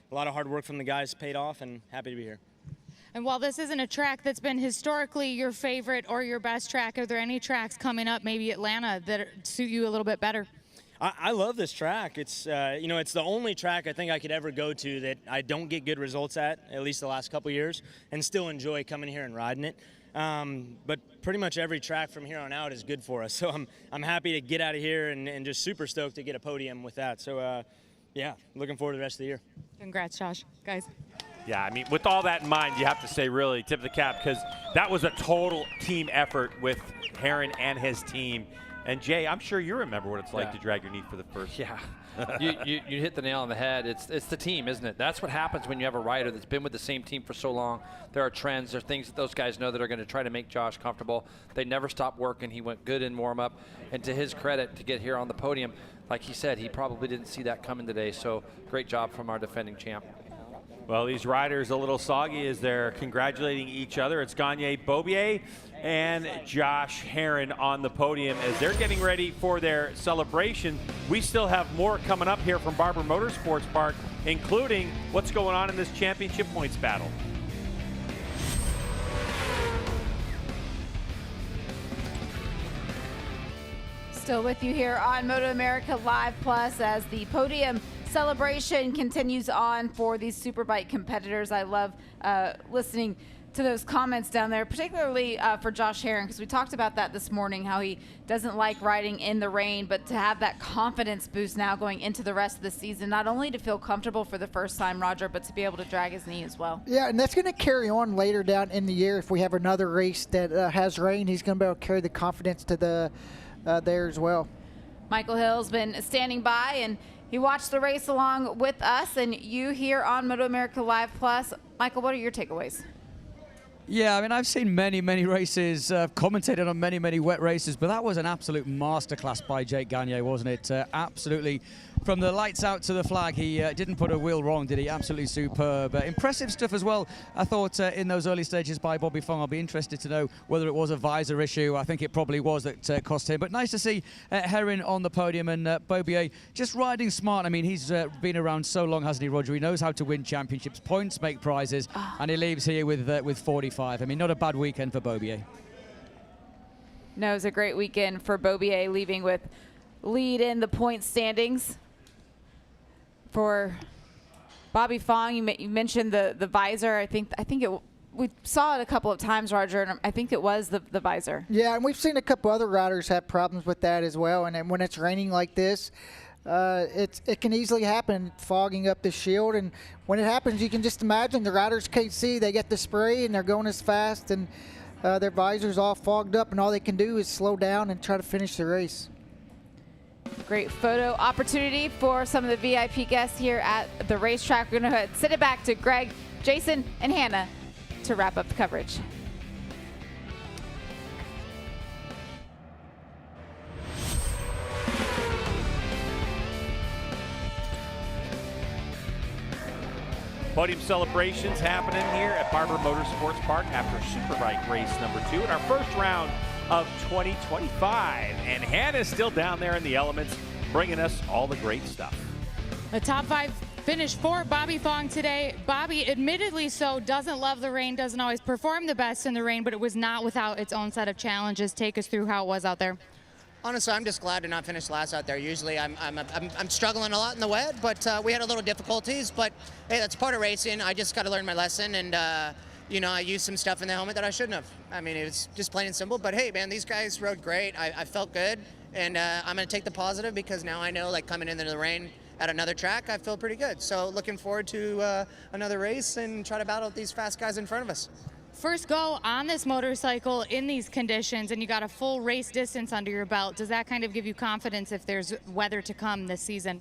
a lot of hard work from the guys paid off, and happy to be here. And while this isn't a track that's been historically your favorite or your best track, are there any tracks coming up, maybe Atlanta, that suit you a little bit better? I love this track. It's you know, it's the only track I think I could ever go to that I don't get good results at least the last couple years, and still enjoy coming here and riding it. But pretty much every track from here on out is good for us. So I'm happy to get out of here and just super stoked to get a podium with that. So yeah, looking forward to the rest of the year. Congrats, Josh. Guys. Yeah, I mean, with all that in mind, you have to say really tip the cap, because that was a total team effort with Heron and his team. And Jay, I'm sure you remember what it's like to drag your knee for the first. Yeah, you hit the nail on the head. It's the team, isn't it? That's what happens when you have a rider that's been with the same team for so long. There are trends, there are things that those guys know that are going to try to make Josh comfortable. They never stop working. He went good in warm-up, and to his credit, to get here on the podium, like he said, he probably didn't see that coming today. So great job from our defending champ. Well, these riders a little soggy as they're congratulating each other. It's Gagne Beaubier and Josh Heron on the podium as they're getting ready for their celebration. We still have more coming up here from Barber Motorsports Park, including what's going on in this championship points battle. Still with you here on MotoAmerica Live Plus as the podium celebration continues on for these Superbike competitors. I love listening to those comments down there, particularly for Josh Herring, because we talked about that this morning, how he doesn't like riding in the rain, but to have that confidence boost now going into the rest of the season, not only to feel comfortable for the first time, Roger, but to be able to drag his knee as well. Yeah, and that's going to carry on later down in the year. If we have another race that has rain, he's going to be able to carry the confidence to the there as well. Michael Hill's been standing by, and he watched the race along with us and you here on MotoAmerica Live Plus. Michael, what are your takeaways? Yeah, I mean, I've seen many races, commentated on many wet races, but that was an absolute masterclass by Jake Gagne, wasn't it? Absolutely, from the lights out to the flag, he didn't put a wheel wrong, did he? Absolutely superb. Impressive stuff as well, I thought, in those early stages by Bobby Fong. I'll be interested to know whether it was a visor issue. I think it probably was that cost him. But nice to see Herring on the podium and Bobier just riding smart. I mean, he's been around so long, hasn't he, Roger? He knows how to win championships. Points make prizes, and he leaves here with 45. I mean, not a bad weekend for Bobier. No, it was a great weekend for Bobier, leaving with lead in the point standings. For Bobby Fong, you mentioned the visor. I think we saw it a couple of times, Roger, and I think it was the visor. Yeah, and we've seen a couple other riders have problems with that as well. And then when it's raining like this, it can easily happen, fogging up the shield. And when it happens, you can just imagine the riders can't see. They get the spray and they're going as fast, and their visor's all fogged up, and all they can do is slow down and try to finish the race. Great photo opportunity for some of the VIP guests here at the racetrack. We're going to send it back to Greg, Jason, and Hannah to wrap up the coverage. Podium celebrations happening here at Barber Motorsports Park after Superbike Race number 2 in our first round of 2025. And Hannah's still down there in the elements, bringing us all the great stuff. The top 5 finish for Bobby Fong today. Bobby, admittedly so, doesn't love the rain, doesn't always perform the best in the rain, but it was not without its own set of challenges. Take us through how it was out there. Honestly, I'm just glad to not finish last out there. Usually I'm struggling a lot in the wet, but we had a little difficulties, but hey, that's part of racing. I just got to learn my lesson, and you know, I used some stuff in the helmet that I shouldn't have. I mean, it was just plain and simple, but hey, man, these guys rode great. I felt good, and I'm going to take the positive because now I know, like, coming into the rain at another track, I feel pretty good. So looking forward to another race and try to battle these fast guys in front of us. First go on this motorcycle in these conditions, and you got a full race distance under your belt. Does that kind of give you confidence if there's weather to come this season?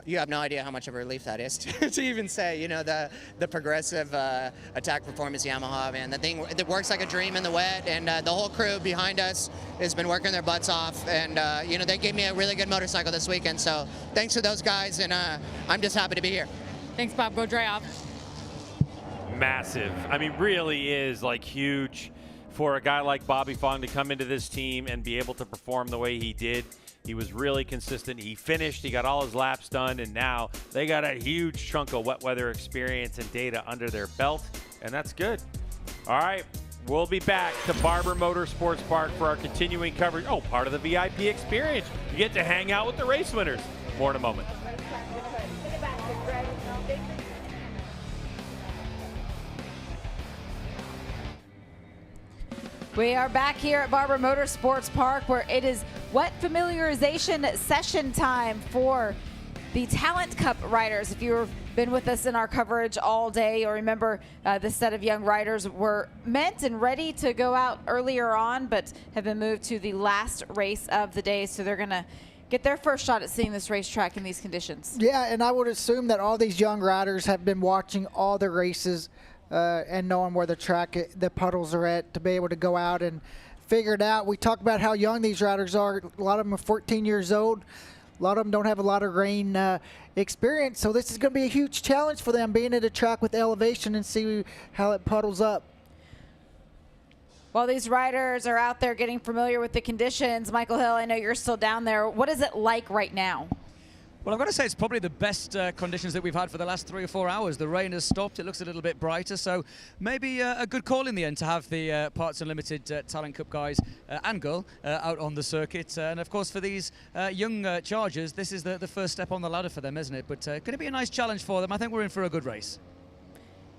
You have no idea how much of a relief that is to even say. You know, the progressive attack performance Yamaha, man, the thing that works like a dream in the wet, and the whole crew behind us has been working their butts off, and you know, they gave me a really good motorcycle this weekend, so thanks to those guys, and I'm just happy to be here. Thanks, Bob. Go dry off. Massive. I mean, really is like huge for a guy like Bobby Fong to come into this team and be able to perform the way he did. He was really consistent. He finished, he got all his laps done, and now they got a huge chunk of wet weather experience and data under their belt, and that's good. All right, we'll be back to Barber Motorsports Park for our continuing coverage. Oh, part of the VIP experience. You get to hang out with the race winners. More in a moment. We are back here at Barber Motorsports Park, where it is wet familiarization session time for the Talent Cup riders. If you've been with us in our coverage all day, or remember this set of young riders were meant and ready to go out earlier on, but have been moved to the last race of the day. So they're going to get their first shot at seeing this racetrack in these conditions. Yeah, and I would assume that all these young riders have been watching all the races and knowing where the puddles are at to be able to go out and figure it out. We talk about how young these riders are. A lot of them are 14 years old. A lot of them don't have a lot of rain experience, so this is going to be a huge challenge for them, being at a track with elevation and see how it puddles up. While these riders are out there getting familiar with the conditions, Michael Hill, I know you're still down there. What is it like right now? Well, I've got to say it's probably the best conditions that we've had for the last 3 or 4 hours. The rain has stopped. It looks a little bit brighter, so maybe a good call in the end to have the Parts Unlimited Talent Cup guys and girl out on the circuit. And, of course, for these young chargers, this is the first step on the ladder for them, isn't it? But going to be a nice challenge for them. I think we're in for a good race.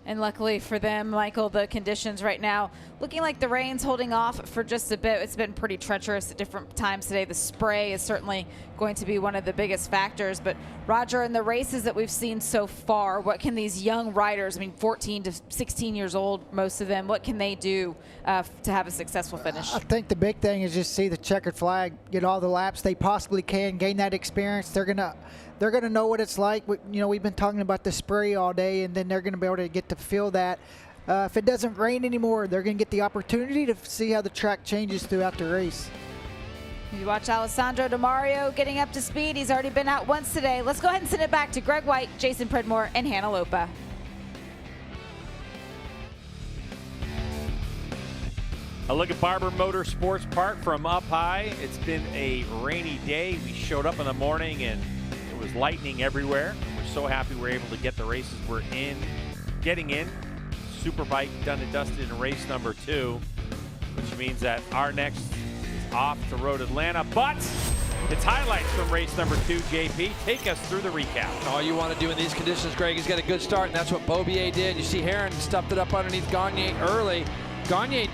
And luckily for them, Michael, the conditions right now looking like the rain's holding off for just a bit. It's been pretty treacherous at different times today. The spray is certainly going to be one of the biggest factors. But Roger, in the races that we've seen so far, what can these young riders, I mean 14 to 16 years old, most of them, what can they do to have a successful finish? I think the big thing is just see the checkered flag, get all the laps they possibly can, gain that experience. They're gonna know what it's like. You know, we've been talking about the spray all day, and then they're gonna be able to get to feel that. If it doesn't rain anymore, they're gonna get the opportunity to see how the track changes throughout the race. You watch Alessandro DeMario getting up to speed. He's already been out once today. Let's go ahead and send it back to Greg White, Jason Pridmore, and Hannah Lopa. A look at Barber Motorsports Park from up high. It's been a rainy day. We showed up in the morning and it was lightning everywhere. We're so happy we're able to get the races we're getting in. Superbike done and dusted in race number 2, which means that our next is off to Road Atlanta. But it's highlights from race number 2. JP, take us through the recap. All you want to do in these conditions, Greg, is get a good start, and that's what Beaubier did. You see Herron stuffed it up underneath Gagne early. Gagne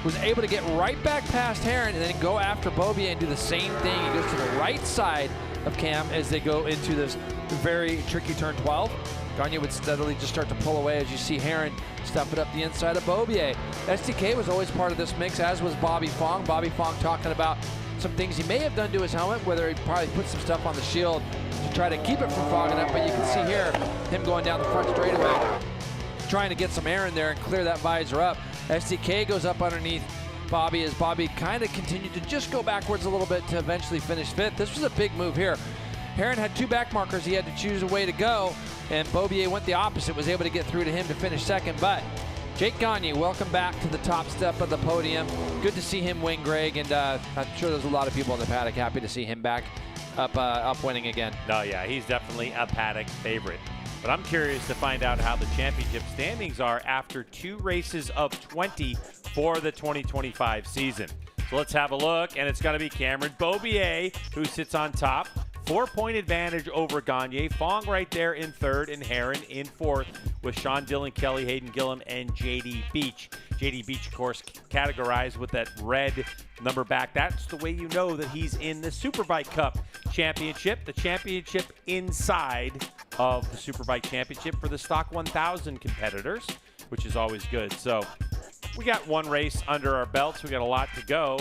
was able to get right back past Herron and then go after Beaubier and do the same thing. He goes to the right side of Cam as they go into this very tricky turn 12. Gagne would steadily just start to pull away as you see Herron stuff it up the inside of Beaubier. STK was always part of this mix, as was Bobby Fong. Bobby Fong talking about some things he may have done to his helmet, whether he probably put some stuff on the shield to try to keep it from fogging up, but you can see here him going down the front straightaway, trying to get some air in there and clear that visor up. STK goes up underneath Bobby as Bobby kind of continued to just go backwards a little bit to eventually finish 5th. This was a big move here. Herron had 2 back markers. He had to choose a way to go, and Beaubier went the opposite, was able to get through to him to finish 2nd. But Jake Gagne, welcome back to the top step of the podium. Good to see him win, Greg, and I'm sure there's a lot of people in the paddock happy to see him back up winning again. No, yeah, he's definitely a paddock favorite. But I'm curious to find out how the championship standings are after 2 races of 20 for the 2025 season. So let's have a look, and it's going to be Cameron Beaubier who sits on top. 4-point advantage over Gagne. Fong right there in 3rd, and Herron in 4th with Sean Dillon, Kelly Hayden Gillum, and JD Beach. JD Beach, of course, categorized with that red number back. That's the way you know that he's in the Superbike Cup Championship, the championship inside of the Superbike Championship for the Stock 1000 competitors, which is always good. So we got 1 race under our belts. We got a lot to go.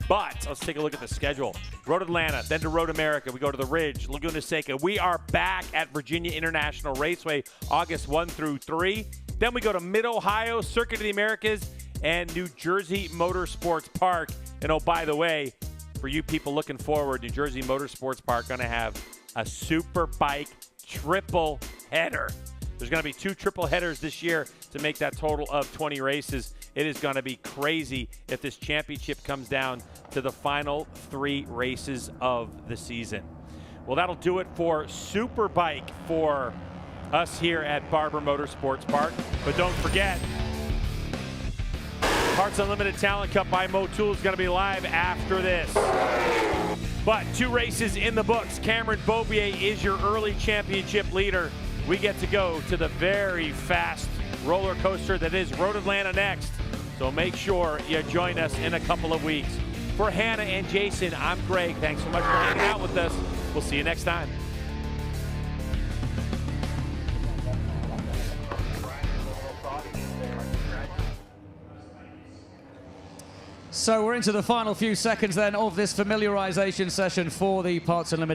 But let's take a look at the schedule. Road Atlanta, then to Road America. We go to the Ridge, Laguna Seca. We are back at Virginia International Raceway, August 1 through 3. Then we go to Mid-Ohio, Circuit of the Americas, and New Jersey Motorsports Park. And oh, by the way, for you people looking forward, New Jersey Motorsports Park going to have a Superbike triple header. There's going to be 2 triple headers this year to make that total of 20 races. It is going to be crazy if this championship comes down to the final 3 races of the season. Well, that'll do it for Superbike for us here at Barber Motorsports Park. But don't forget, Parts Unlimited Talent Cup by Motul is going to be live after this. But 2 races in the books. Cameron Beaubier is your early championship leader. We get to go to the very fast roller coaster that is Road Atlanta next. So make sure you join us in a couple of weeks. For Hannah and Jason, I'm Greg. Thanks so much for hanging out with us. We'll see you next time. So we're into the final few seconds then of this familiarization session for the Parts Unlimited